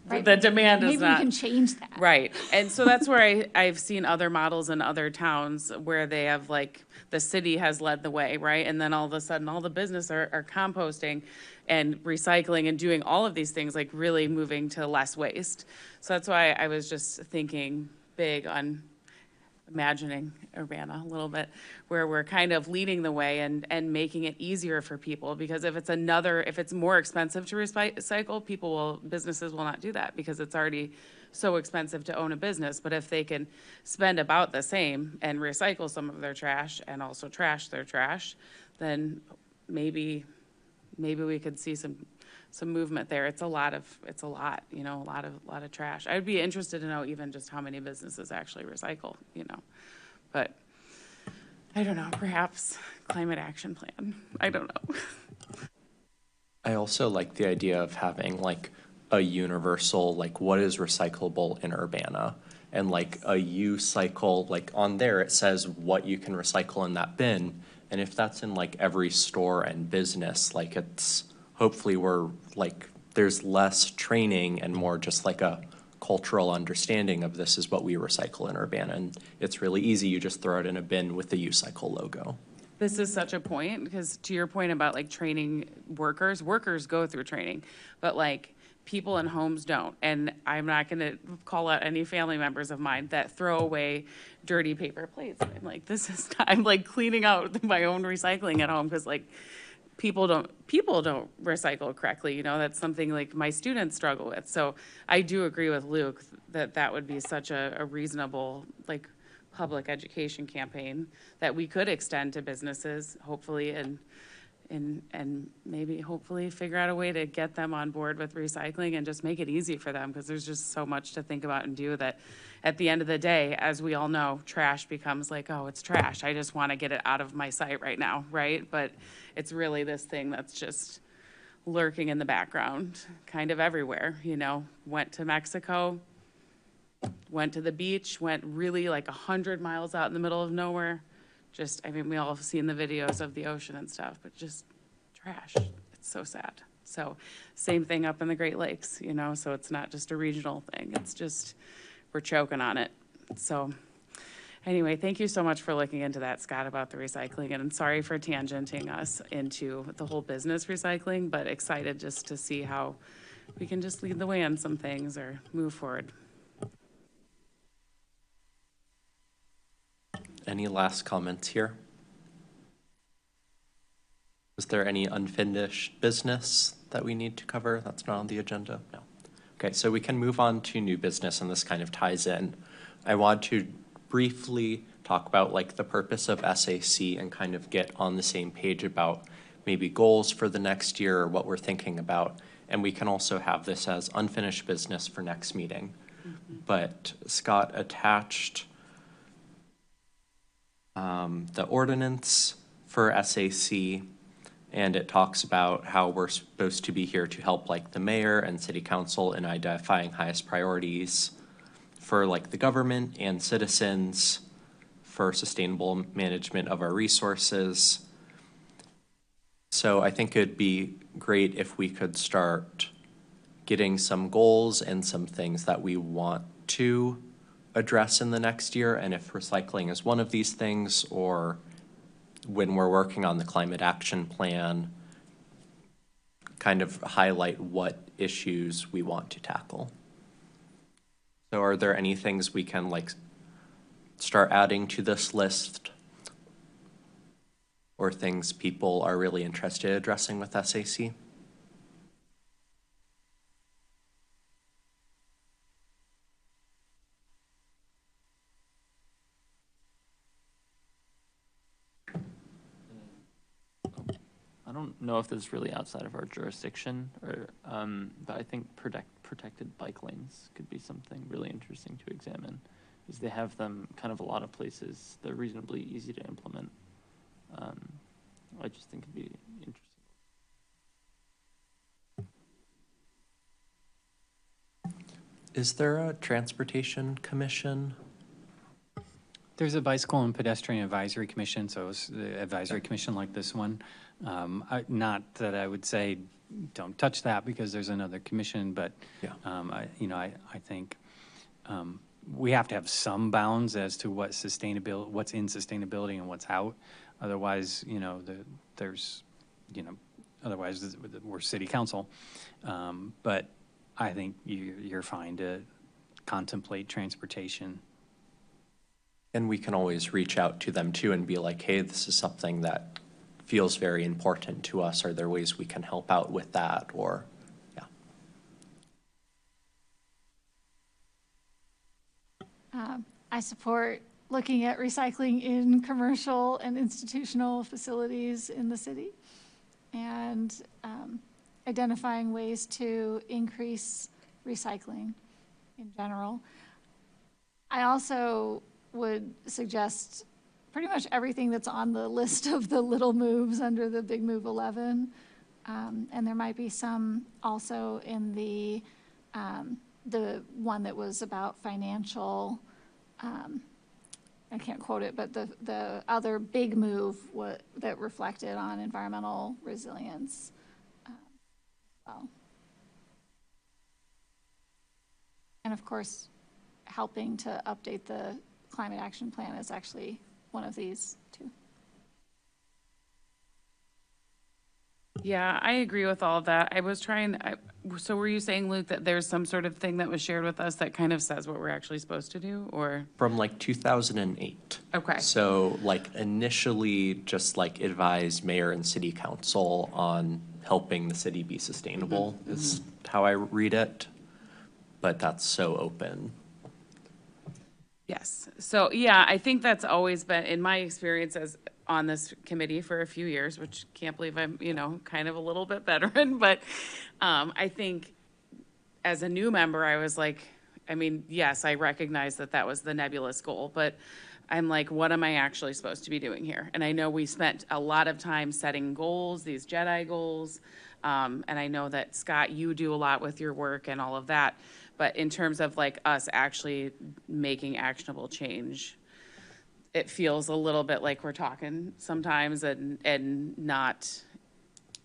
Speaker 6: Right.
Speaker 3: the demand is not.
Speaker 6: Maybe we can change that.
Speaker 3: Right. And so that's where I've seen other models in other towns where they have like, the city has led the way, right? And then all of a sudden, all the business are composting and recycling and doing all of these things, like really moving to less waste. So that's why I was just thinking big on imagining Urbana a little bit, where we're kind of leading the way and making it easier for people. Because if it's more expensive to recycle, businesses will not do that because it's already so expensive to own a business. But if they can spend about the same and recycle some of their trash and also trash their trash, then maybe we could see some movement there. It's a lot, a lot of trash. I'd be interested to know even just how many businesses actually recycle, but I don't know, perhaps climate action plan. I don't know.
Speaker 1: I also like the idea of having like a universal, like what is recyclable in Urbana? And like a U-cycle, like on there, it says what you can recycle in that bin. And if that's in like every store and business, like it's, hopefully we're like, there's less training and more just like a cultural understanding of this is what we recycle in Urbana. And it's really easy. You just throw it in a bin with the U-cycle logo.
Speaker 3: This is such a point, because to your point about like training workers go through training, but like people in homes don't. And I'm not gonna call out any family members of mine that throw away dirty paper plates. I'm like, this is, I'm like cleaning out my own recycling at home, because like people don't recycle correctly, you know, that's something like my students struggle with. So I do agree with Luke that that would be such a reasonable, like, public education campaign that we could extend to businesses, hopefully, and maybe hopefully figure out a way to get them on board with recycling and just make it easy for them, because there's just so much to think about and do that at the end of the day, as we all know, trash becomes like, oh, it's trash. I just want to get it out of my sight right now, right? But it's really this thing that's just lurking in the background kind of everywhere, you know. Went to Mexico, went to the beach, went really like 100 miles out in the middle of nowhere. Just, I mean, we all have seen the videos of the ocean and stuff, but just trash. It's so sad. So same thing up in the Great Lakes, you know, so it's not just a regional thing. It's just, we're choking on it. So anyway, thank you so much for looking into that, Scott, about the recycling. And I'm sorry for tangenting us into the whole business recycling, but excited just to see how we can just lead the way on some things or move forward.
Speaker 1: Any last comments here? Is there any unfinished business that we need to cover that's not on the agenda? No. Okay, so we can move on to new business, and this kind of ties in. I want to briefly talk about like the purpose of SAC and kind of get on the same page about maybe goals for the next year or what we're thinking about. And we can also have this as unfinished business for next meeting. Mm-hmm. But Scott attached the ordinance for SAC, and it talks about how we're supposed to be here to help like the mayor and city council in identifying highest priorities for like the government and citizens for sustainable management of our resources. So I think it'd be great if we could start getting some goals and some things that we want to address in the next year, and if recycling is one of these things, or when we're working on the climate action plan, kind of highlight what issues we want to tackle. So are there any things we can like start adding to this list, or things people are really interested in addressing with SAC?
Speaker 9: I don't know if this is really outside of our jurisdiction, or, but I think protected bike lanes could be something really interesting to examine, because they have them kind of a lot of places. They're reasonably easy to implement. I just think it'd be interesting.
Speaker 1: Is there a transportation commission?
Speaker 2: There's a bicycle and pedestrian advisory commission, so it's the advisory commission like this one. Not that I would say don't touch that because there's another commission, but
Speaker 1: Yeah.
Speaker 2: I think we have to have some bounds as to what's in sustainability and what's out. Otherwise, otherwise we're city council. But I think you're fine to contemplate transportation.
Speaker 1: And we can always reach out to them too and be like, hey, this is something that feels very important to us. Are there ways we can help out with that? Or, yeah.
Speaker 6: I support looking at recycling in commercial and institutional facilities in the city, and identifying ways to increase recycling in general. I also would suggest pretty much everything that's on the list of the little moves under the Big Move 11. And there might be some also in the one that was about financial, I can't quote it, but the other big move that reflected on environmental resilience. Well. And of course, helping to update the climate action plan is actually one of these too.
Speaker 3: Yeah, I agree with all of that. I was trying, so were you saying, Luke, that there's some sort of thing that was shared with us that kind of says what we're actually supposed to do, or?
Speaker 1: From like 2008.
Speaker 3: Okay.
Speaker 1: So like initially just like advise mayor and city council on helping the city be sustainable is how I read it, but that's so open.
Speaker 3: Yes. So, yeah, I think that's always been, in my experience as on this committee for a few years, which can't believe I'm, kind of a little bit veteran, but I think as a new member, I was like, I mean, yes, I recognize that that was the nebulous goal, but I'm like, what am I actually supposed to be doing here? And I know we spent a lot of time setting goals, these JEDI goals, and I know that, Scott, you do a lot with your work and all of that, but in terms of like us actually making actionable change, it feels a little bit like we're talking sometimes and not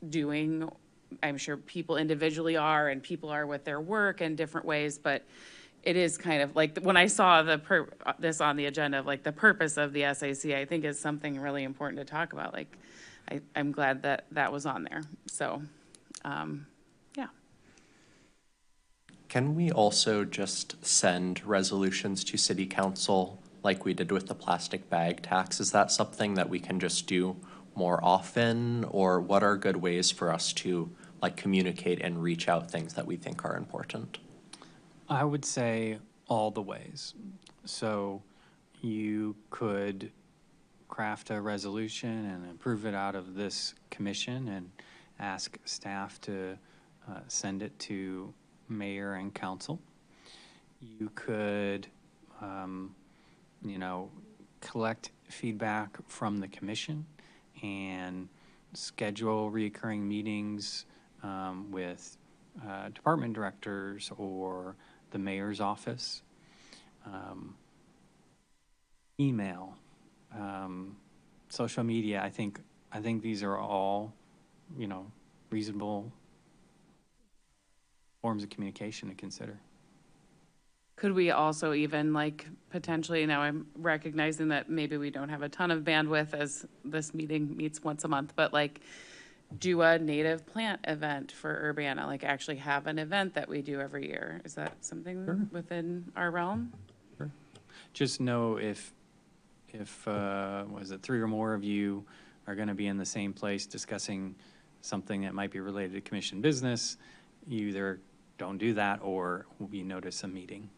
Speaker 3: doing. I'm sure people individually are, and people are with their work in different ways, but it is kind of like when I saw this on the agenda of like the purpose of the SAC, I think is something really important to talk about. Like, I'm glad that that was on there. So, yeah.
Speaker 1: Can we also just send resolutions to city council like we did with the plastic bag tax? Is that something that we can just do more often, or what are good ways for us to like communicate and reach out things that we think are important?
Speaker 2: I would say all the ways. So you could craft a resolution and approve it out of this commission and ask staff to send it to mayor and council. You could, collect feedback from the commission and schedule recurring meetings with department directors or the mayor's office, email, social media. I think these are all, reasonable forms of communication to consider.
Speaker 3: Could we also even like potentially, now I'm recognizing that maybe we don't have a ton of bandwidth as this meeting meets once a month, but like do a native plant event for Urbana, like actually have an event that we do every year. Is that something within our realm?
Speaker 2: Sure. Just know if was it 3 or more of you are going to be in the same place discussing something that might be related to commission business, you either don't do that or we notice a meeting.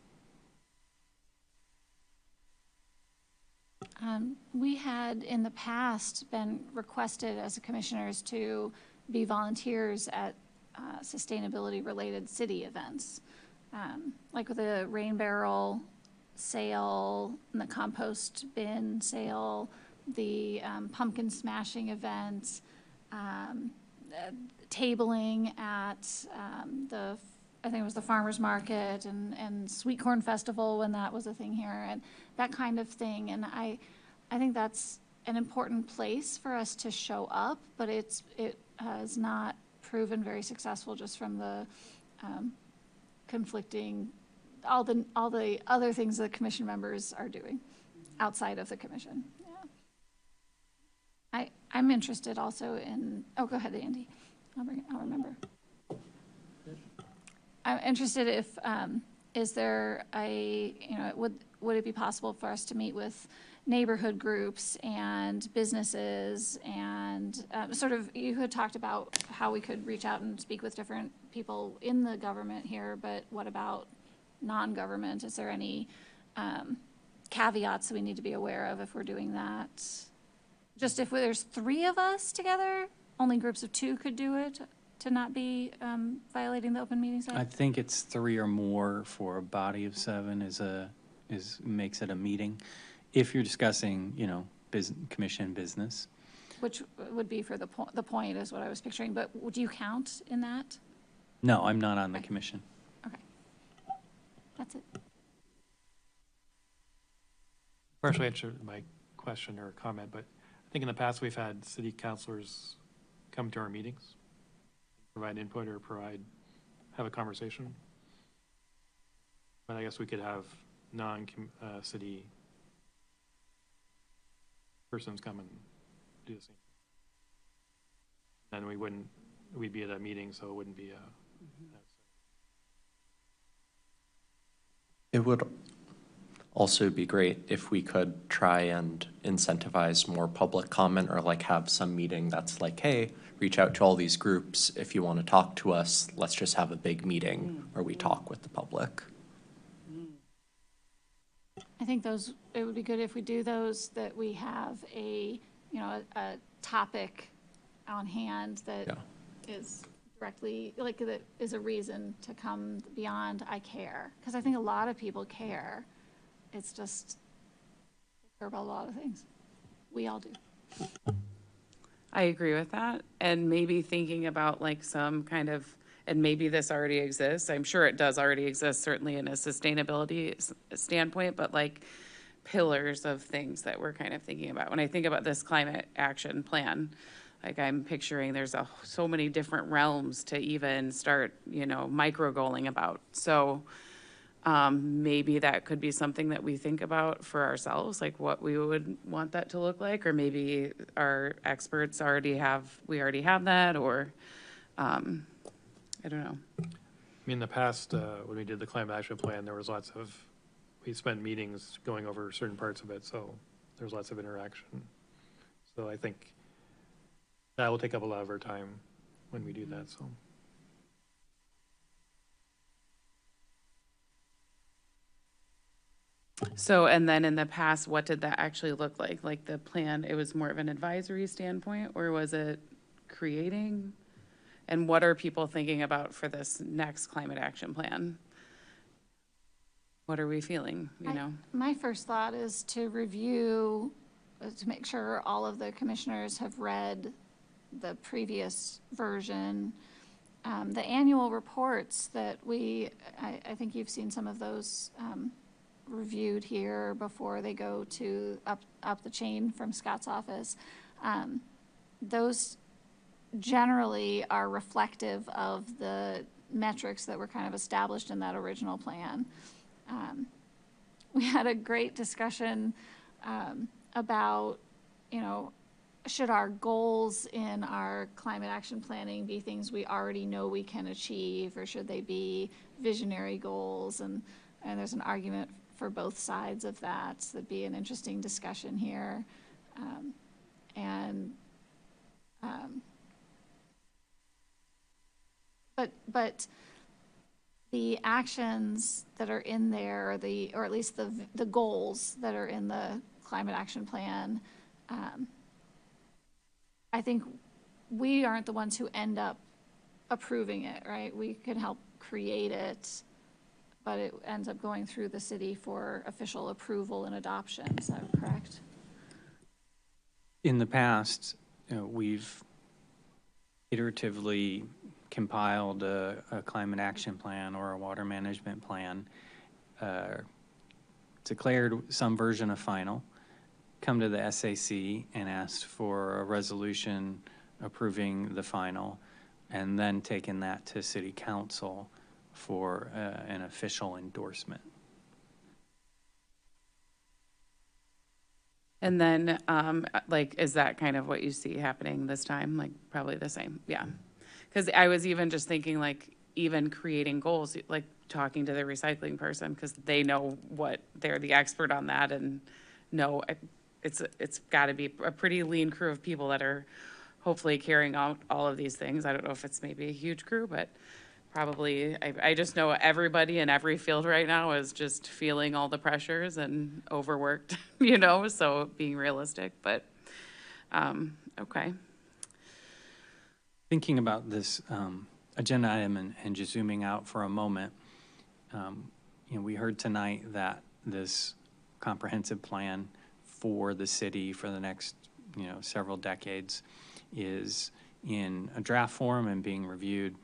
Speaker 6: We had in the past been requested as commissioners to be volunteers at sustainability related city events, like with the rain barrel sale and the compost bin sale, the pumpkin smashing event, tabling at I think it was the farmer's market and sweet corn festival when that was a thing here, and that kind of thing. And I think that's an important place for us to show up, but it has not proven very successful just from the conflicting, all the other things that commission members are doing outside of the commission. Yeah. I'm interested also in, oh, go ahead, Andy. I'll remember. I'm interested if, is there would it be possible for us to meet with neighborhood groups and businesses and you had talked about how we could reach out and speak with different people in the government here, but what about non-government? Is there any caveats that we need to be aware of if we're doing that? Just if there's 3 of us together, only groups of 2 could do it to not be violating the open meetings act?
Speaker 2: I think it's 3 or more for a body of 7 makes it a meeting. If you're discussing, commission business.
Speaker 6: which would be for the point is what I was picturing, but do you count in that?
Speaker 2: No, I'm not on the commission.
Speaker 6: Okay. That's it.
Speaker 8: Partially answered my question or comment, but I think in the past we've had city councilors come to our meetings, provide input or have a conversation. But I guess we could have non-city persons come and do the same. Then we'd be at a meeting, so it wouldn't be a.
Speaker 1: It would also be great if we could try and incentivize more public comment, or like have some meeting that's like, hey, reach out to all these groups. If you want to talk to us, let's just have a big meeting where we talk with the public.
Speaker 6: I think it would be good if we do those, that we have a topic on hand that is directly, like, that is a reason to come beyond I care. Because I think a lot of people care. It's just, they care about a lot of things. We all do.
Speaker 3: I agree with that. And maybe thinking about like some kind of, and maybe this already exists. I'm sure it does already exist, certainly in a sustainability standpoint, but like pillars of things that we're kind of thinking about. When I think about this climate action plan, like I'm picturing there's so many different realms to even start, micro goaling about. So maybe that could be something that we think about for ourselves, like what we would want that to look like, or maybe our experts already have that, or I don't know.
Speaker 8: I mean, in the past, when we did the climate action plan, there was we spent meetings going over certain parts of it, so there's lots of interaction. So I think that will take up a lot of our time when we do that, so.
Speaker 3: So, and then in the past, what did that actually look like? Like the plan, it was more of an advisory standpoint, or was it creating? And what are people thinking about for this next climate action plan? What are we feeling,
Speaker 6: My first thought is to review, to make sure all of the commissioners have read the previous version. The annual reports that I think you've seen some of those reviewed here before they go to up the chain from Scott's office. Those generally are reflective of the metrics that were kind of established in that original plan. We had a great discussion about, should our goals in our climate action planning be things we already know we can achieve, or should they be visionary goals? And there's an argument for both sides of that. So that'd be an interesting discussion here. But the actions that are in there, or at least the goals that are in the climate action plan, I think we aren't the ones who end up approving it, right? We could help create it, but it ends up going through the city for official approval and adoption. Is that correct?
Speaker 2: In the past, we've iteratively compiled a climate action plan or a water management plan, declared some version of final, come to the SAC and asked for a resolution approving the final, and then taken that to city council for an official endorsement.
Speaker 3: And then, is that kind of what you see happening this time? Like, probably the same, yeah. Because I was even just thinking, even creating goals, like talking to the recycling person, because they know they're the expert on that, and know it's got to be a pretty lean crew of people that are hopefully carrying out all of these things. I don't know if it's maybe a huge crew, but probably, I just know everybody in every field right now is just feeling all the pressures and overworked, so being realistic, but, okay.
Speaker 2: Thinking about this agenda item and just zooming out for a moment, we heard tonight that this comprehensive plan for the city for the next several decades is in a draft form and being reviewed,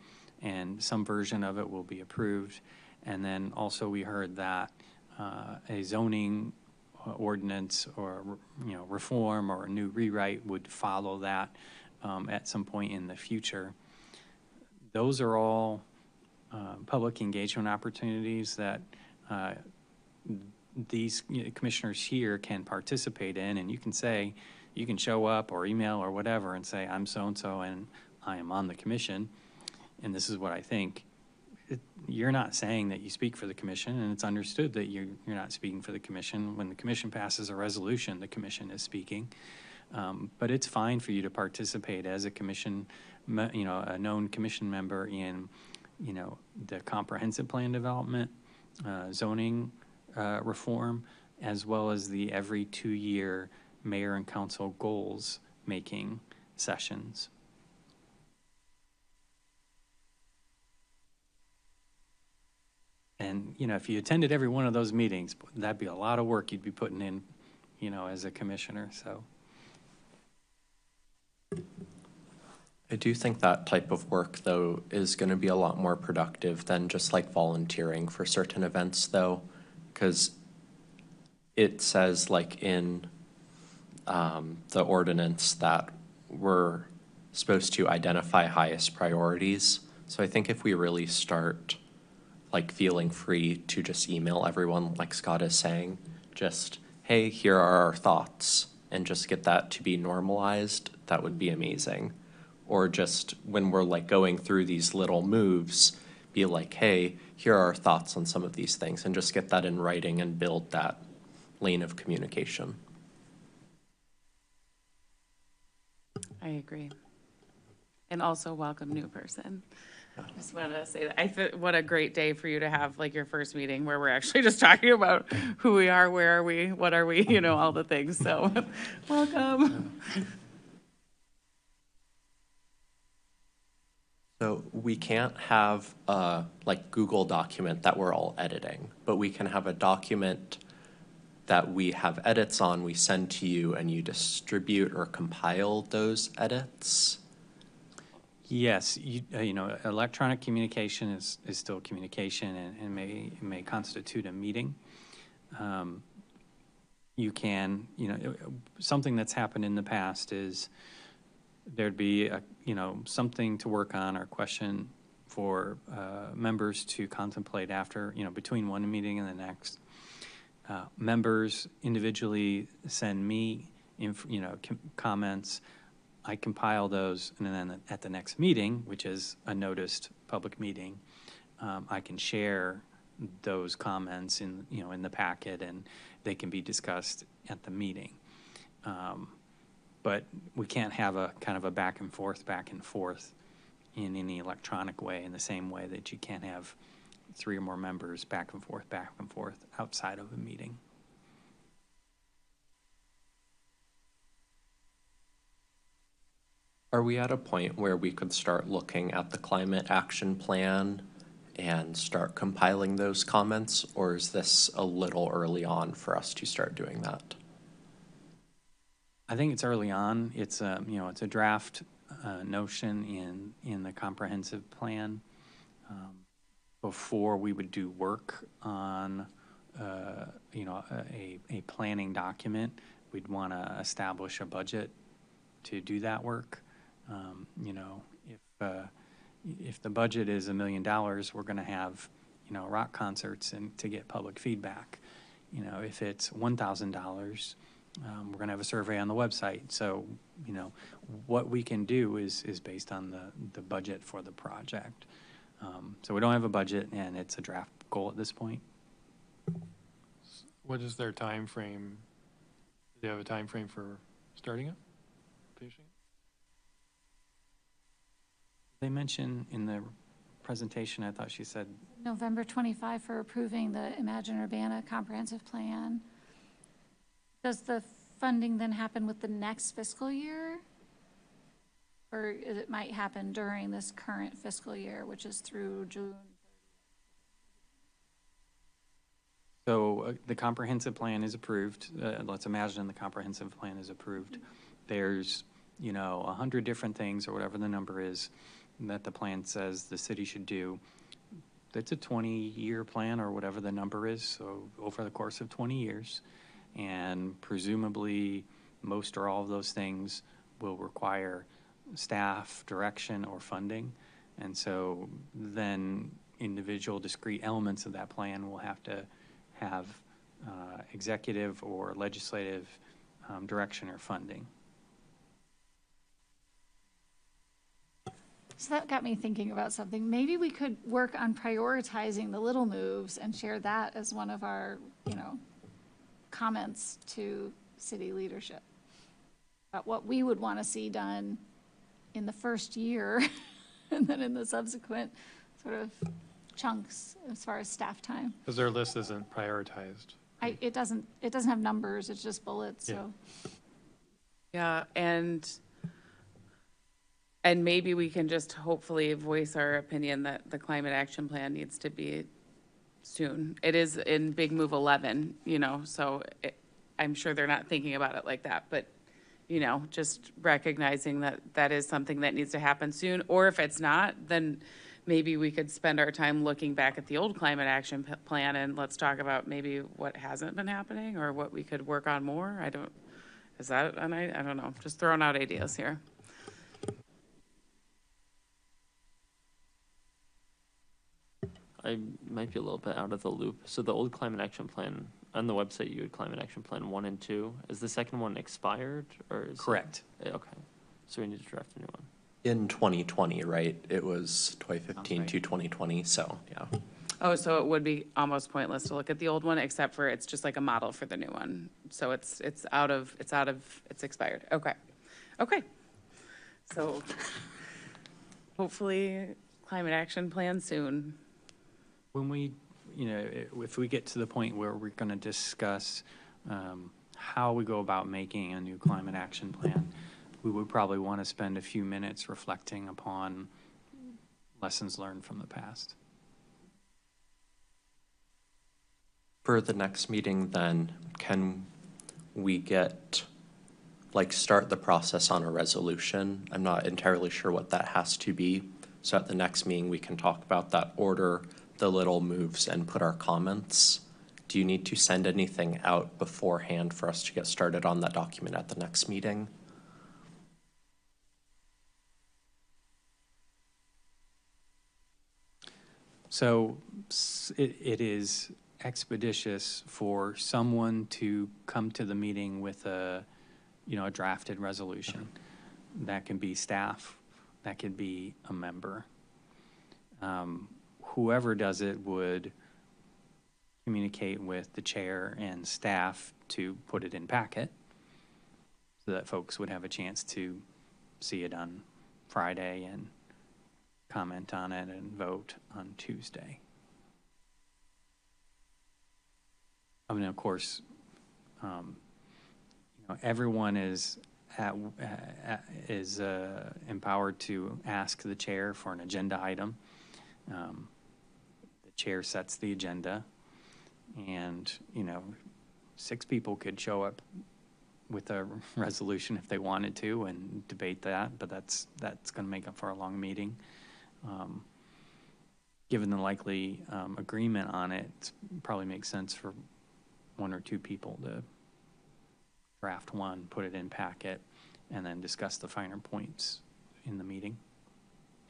Speaker 2: and some version of it will be approved. And then also we heard that a zoning ordinance or reform or a new rewrite would follow that at some point in the future. Those are all public engagement opportunities that these commissioners here can participate in, and you can show up or email or whatever and say, I'm so-and-so and I am on the commission and this is what I think. You're not saying that you speak for the commission, and it's understood that you're not speaking for the commission. When the commission passes a resolution, the commission is speaking. But it's fine for you to participate as a commission, a known commission member in, the comprehensive plan development, zoning reform, as well as the every 2-year mayor and council goals making sessions. And, if you attended every one of those meetings, that'd be a lot of work you'd be putting in, as a commissioner, so.
Speaker 1: I do think that type of work, though, is going to be a lot more productive than just like volunteering for certain events, though, because it says like in the ordinance that we're supposed to identify highest priorities. So I think if we really start like feeling free to just email everyone, like Scott is saying, just, hey, here are our thoughts, and just get that to be normalized, that would be amazing. Or just when we're like going through these little moves, be like, hey, here are our thoughts on some of these things, and just get that in writing and build that lane of communication.
Speaker 3: I agree. And also welcome new person. Just wanted to say that. What a great day for you to have like your first meeting where we're actually just talking about who we are, where are we, what are we, all the things. So welcome.
Speaker 1: So we can't have a like Google document that we're all editing, but we can have a document that we have edits on, we send to you, and you distribute or compile those edits.
Speaker 2: Yes, electronic communication is still communication and may constitute a meeting. You can, something that's happened in the past is there'd be something to work on or question for members to contemplate after, between one meeting and the next. Members individually send me, comments. I compile those, and then at the next meeting, which is a noticed public meeting, I can share those comments in the packet, and they can be discussed at the meeting. But we can't have a kind of a back and forth in any electronic way, in the same way that you can't have 3 or more members back and forth outside of a meeting.
Speaker 1: Are we at a point where we could start looking at the climate action plan and start compiling those comments, or is this a little early on for us to start doing that?
Speaker 2: I think it's early on. It's it's a draft notion in the comprehensive plan. Before we would do work on a planning document, we'd want to establish a budget to do that work. If the budget is $1 million, we're going to have, rock concerts and to get public feedback. If it's $1,000, we're going to have a survey on the website. So, what we can do is based on the budget for the project. So we don't have a budget, and it's a draft goal at this point.
Speaker 8: What is their time frame? Do they have a time frame for starting it, finishing it?
Speaker 2: They mentioned in the presentation, I thought she said
Speaker 6: November 25 for approving the Imagine Urbana comprehensive plan. Does the funding then happen with the next fiscal year? Or it might happen during this current fiscal year, which is through June?
Speaker 2: So the comprehensive plan is approved. Let's imagine the comprehensive plan is approved there's, 100 different things or whatever the number is that the plan says the city should do. It's a 20-year plan or whatever the number is, so over the course of 20 years. And presumably, most or all of those things will require staff direction or funding. And so then individual discrete elements of that plan will have to have executive or legislative direction or funding.
Speaker 6: So that got me thinking about something. Maybe we could work on prioritizing the little moves and share that as one of our, comments to city leadership about what we would want to see done in the first year and then in the subsequent sort of chunks as far as staff time.
Speaker 8: Because their list isn't prioritized.
Speaker 6: It doesn't have numbers, it's just bullets, so.
Speaker 3: Yeah, and maybe we can just hopefully voice our opinion that the climate action plan needs to be soon. It is in Big Move 11, so I'm sure they're not thinking about it like that, but, just recognizing that that is something that needs to happen soon. Or if it's not, then maybe we could spend our time looking back at the old climate action plan and let's talk about maybe what hasn't been happening or what we could work on more. I don't know, just throwing out ideas here.
Speaker 9: I might be a little bit out of the loop. So the old climate action plan, on the website you had climate action plan 1 and 2. Is the second one expired or is
Speaker 2: Correct.
Speaker 9: Okay. So we need to draft a new one.
Speaker 1: In 2020, right? It was 2015
Speaker 2: Sounds
Speaker 1: to 2020, so yeah.
Speaker 3: Oh, so it would be almost pointless to look at the old one, except for it's just like a model for the new one. So it's expired. Okay. So hopefully climate action plan soon.
Speaker 2: When we, if we get to the point where we're going to discuss how we go about making a new climate action plan, we would probably want to spend a few minutes reflecting upon lessons learned from the past.
Speaker 1: For the next meeting, then, can we start the process on a resolution? I'm not entirely sure what that has to be. So at the next meeting, we can talk about that, order the little moves, and put our comments. Do you need to send anything out beforehand for us to get started on that document at the next meeting?
Speaker 2: So it is expeditious for someone to come to the meeting with a drafted resolution. That can be staff, that could be a member. Whoever does it would communicate with the chair and staff to put it in packet so that folks would have a chance to see it on Friday and comment on it and vote on Tuesday. I mean, of course, everyone is empowered to ask the chair for an agenda item. The chair sets the agenda, and 6 people could show up with a resolution if they wanted to and debate that, but that's going to make up for a long meeting. Given the likely agreement on it, it probably makes sense for 1 or 2 people to draft one, put it in packet, and then discuss the finer points in the meeting.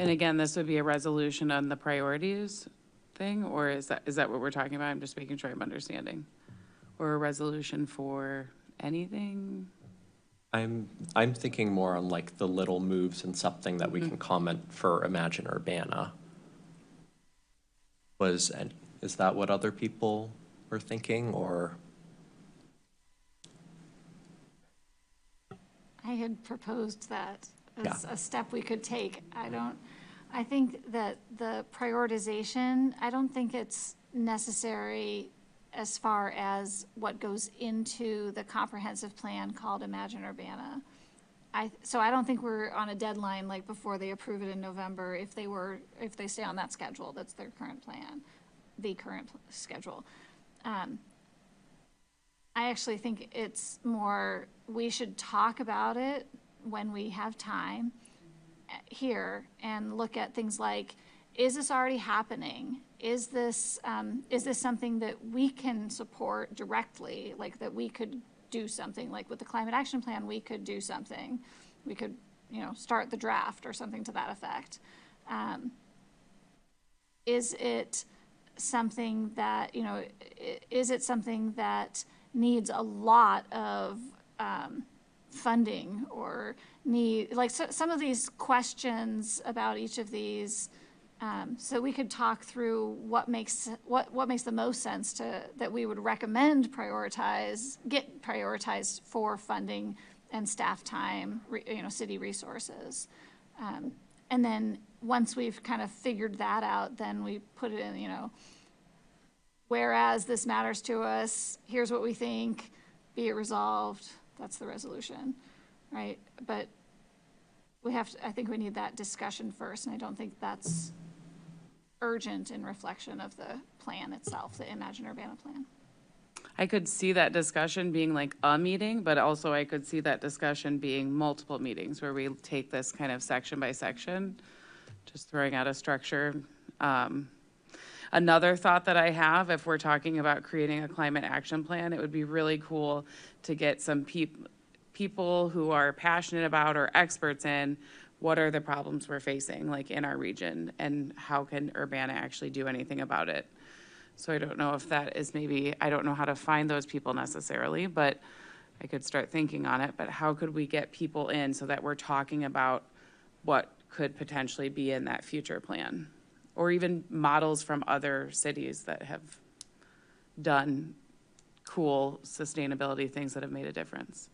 Speaker 3: And again, this would be a resolution on the priorities thing, or is that what we're talking about? I'm just making sure I'm understanding. Or a resolution for anything?
Speaker 1: I'm thinking more on like the little moves and something that we can comment for Imagine Urbana. Is that what other people were thinking, or?
Speaker 6: I had proposed that as a step we could take. I think that the prioritization, I don't think it's necessary as far as what goes into the comprehensive plan called Imagine Urbana. So I don't think we're on a deadline like before they approve it in November if they stay on that schedule. That's their current plan, the current schedule. I actually think it's more, we should talk about it when we have time here and look at things like, is this already happening? Is this something that we can support directly, like that we could do something, like with the climate action plan, we could do something. We could, start the draft or something to that effect. Is it something that, is it something that needs a lot of funding or some of these questions about each of these, so we could talk through what makes the most sense that we would recommend get prioritized for funding and staff time, city resources. And then once we've kind of figured that out, then we put it in, whereas this matters to us, here's what we think, be it resolved, that's the resolution, right? But I think we need that discussion first, and I don't think that's urgent in reflection of the plan itself, the Imagine Urbana plan.
Speaker 3: I could see that discussion being like a meeting, but also I could see that discussion being multiple meetings where we take this kind of section by section, just throwing out a structure. Another thought that I have, if we're talking about creating a climate action plan, it would be really cool to get some people who are passionate about or experts in what are the problems we're facing, like in our region, and how can Urbana actually do anything about it. So I don't know if that is I don't know how to find those people necessarily, but I could start thinking on it. But how could we get people in so that we're talking about what could potentially be in that future plan? Or even models from other cities that have done cool sustainability things that have made a difference.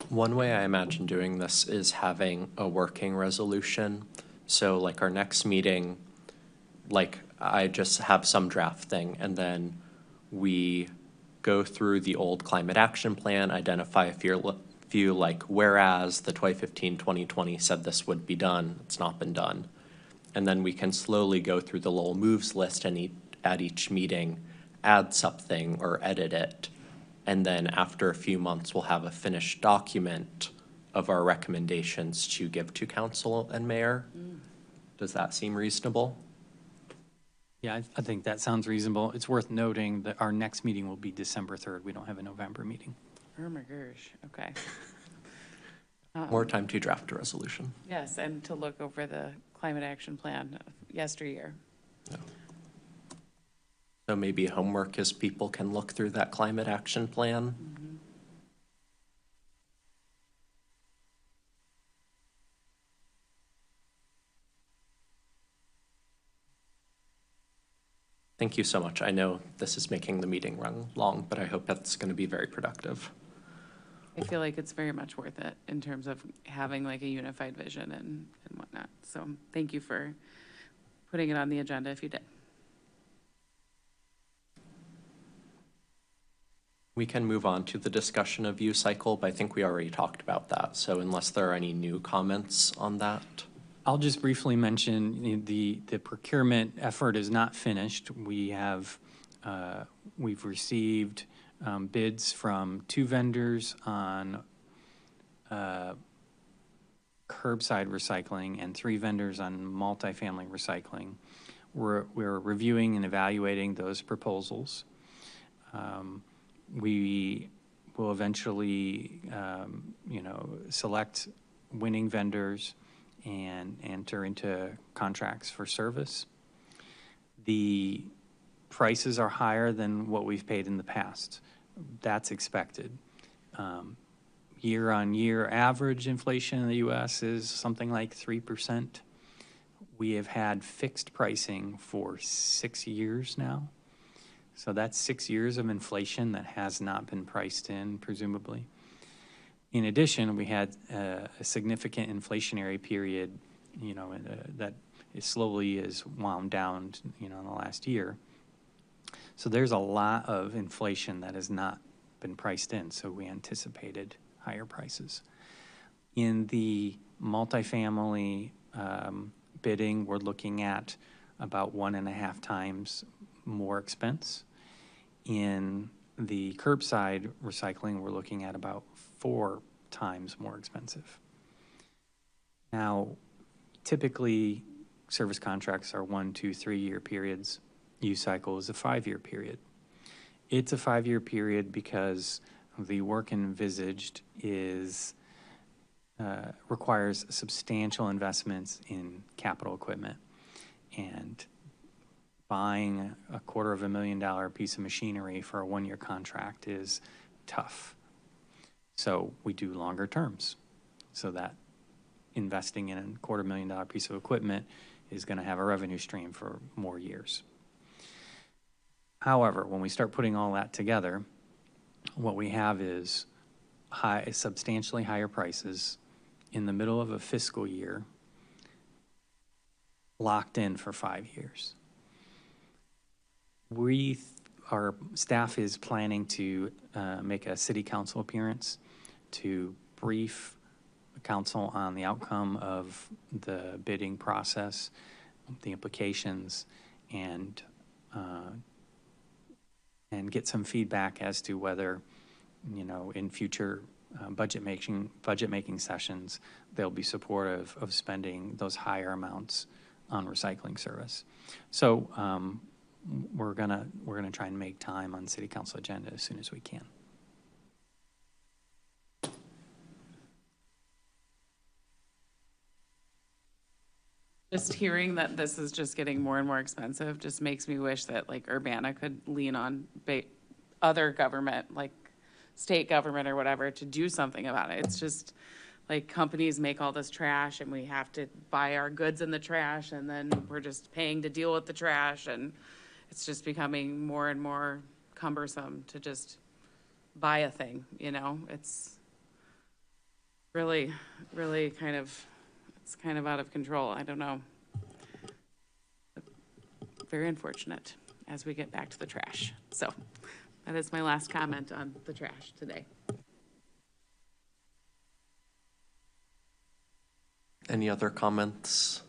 Speaker 1: One way I imagine doing this is having a working resolution. So like our next meeting, like I just have some draft thing, and then we go through the old climate action plan, identify a few like, whereas the 2015-2020 said this would be done, it's not been done. And then we can slowly go through the little moves list and at each meeting, add something or edit it. And then after a few months, we'll have a finished document of our recommendations to give to council and mayor. Does that seem reasonable?
Speaker 2: Yeah, I think that sounds reasonable. It's worth noting that our next meeting will be December 3rd. We don't have a November meeting.
Speaker 3: Oh my gosh, okay.
Speaker 1: More time to draft a resolution.
Speaker 3: Yes, and to look over the climate action plan yesteryear.
Speaker 1: Yeah. So maybe homework is people can look through that climate action plan.
Speaker 3: Mm-hmm.
Speaker 1: Thank you so much. I know this is making the meeting run long, but I hope that's going to be very productive.
Speaker 3: I feel like it's very much worth it in terms of having like a unified vision and whatnot. So thank you for putting it on the agenda if you did.
Speaker 1: We can move on to the discussion of view cycle, but I think we already talked about that. So unless there are any new comments on that.
Speaker 2: I'll just briefly mention the procurement effort is not finished. We've received bids from 2 vendors on curbside recycling and 3 vendors on multifamily recycling. We're reviewing and evaluating those proposals. We will eventually, select winning vendors and enter into contracts for service. The prices are higher than what we've paid in the past. That's expected. Year-on-year average inflation in the U.S. is something like 3%. We have had fixed pricing for 6 years now. So that's 6 years of inflation that has not been priced in, presumably. In addition, we had a significant inflationary period, that slowly is wound down, in the last year. So there's a lot of inflation that has not been priced in, so we anticipated higher prices. In the multifamily bidding, we're looking at about 1.5 times more expense. In the curbside recycling, we're looking at about 4 times more expensive. Now, typically, service contracts are 1, 2, 3-year periods. U-Cycle is a 5-year period. It's a 5-year period because the work envisaged is requires substantial investments in capital equipment, and buying a $250,000 piece of machinery for a 1-year contract is tough. So we do longer terms, so that investing in a $250,000 piece of equipment is going to have a revenue stream for more years. However, when we start putting all that together, what we have is substantially higher prices in the middle of a fiscal year, locked in for 5 years. Our staff is planning to make a city council appearance to brief the council on the outcome of the bidding process, the implications, and get some feedback as to whether, in future budget making sessions, they'll be supportive of spending those higher amounts on recycling service. So we're gonna try and make time on city council agenda as soon as we can.
Speaker 3: Just hearing that this is just getting more and more expensive just makes me wish that like Urbana could lean on other government, like state government or whatever, to do something about it. It's just like companies make all this trash and we have to buy our goods in the trash, and then we're just paying to deal with the trash, and it's just becoming more and more cumbersome to just buy a thing, It's really, really it's kind of out of control. I don't know. Very unfortunate as we get back to the trash. So that is my last comment on the trash today.
Speaker 1: Any other comments?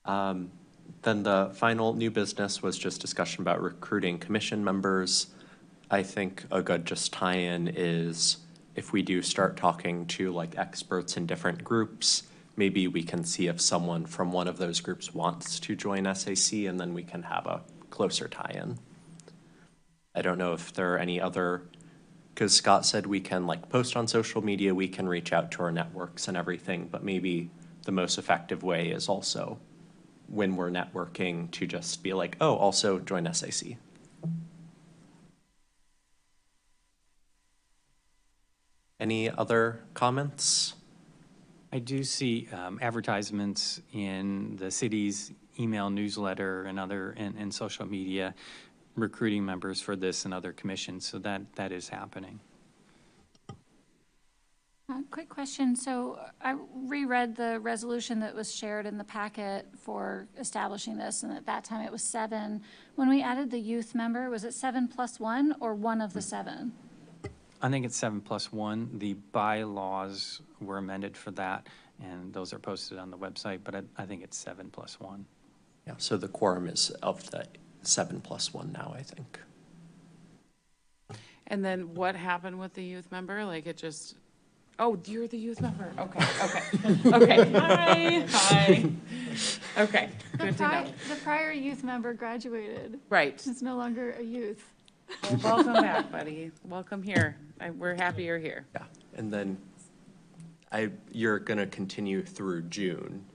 Speaker 1: Then the final new business was just discussion about recruiting commission members. I think a good just tie-in is if we do start talking to like experts in different groups, maybe we can see if someone from one of those groups wants to join SAC, and then we can have a closer tie-in. I don't know if there are any other, because Scott said we can like post on social media, we can reach out to our networks and everything, but maybe the most effective way is also when we're networking to just be like, oh, also join SAC. Any other comments?
Speaker 2: I do see advertisements in the city's email newsletter and and social media recruiting members for this and other commissions, so that is happening.
Speaker 6: Quick question. So I reread the resolution that was shared in the packet for establishing this, and at that time it was 7. When we added the youth member, was it 7 + 1 or one of the 7?
Speaker 2: I think it's 7 + 1. The bylaws were amended for that, and those are posted on the website, but I think it's 7 + 1.
Speaker 1: Yeah, so the quorum is of the 7 + 1 now, I think.
Speaker 3: And then what happened with the youth member? Like it just, oh, you're the youth member. Okay. Hi. Okay, good to know.
Speaker 6: The prior youth member graduated.
Speaker 3: Right.
Speaker 6: It's no longer a youth.
Speaker 3: Well, welcome back, buddy. Welcome here. We're happy you're here.
Speaker 1: Yeah, and then you're gonna continue through June,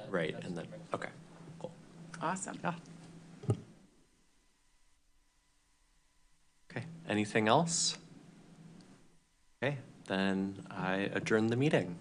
Speaker 1: right? And then, okay, cool.
Speaker 3: Awesome.
Speaker 1: Yeah. Okay, anything else? Okay, then I adjourn the meeting.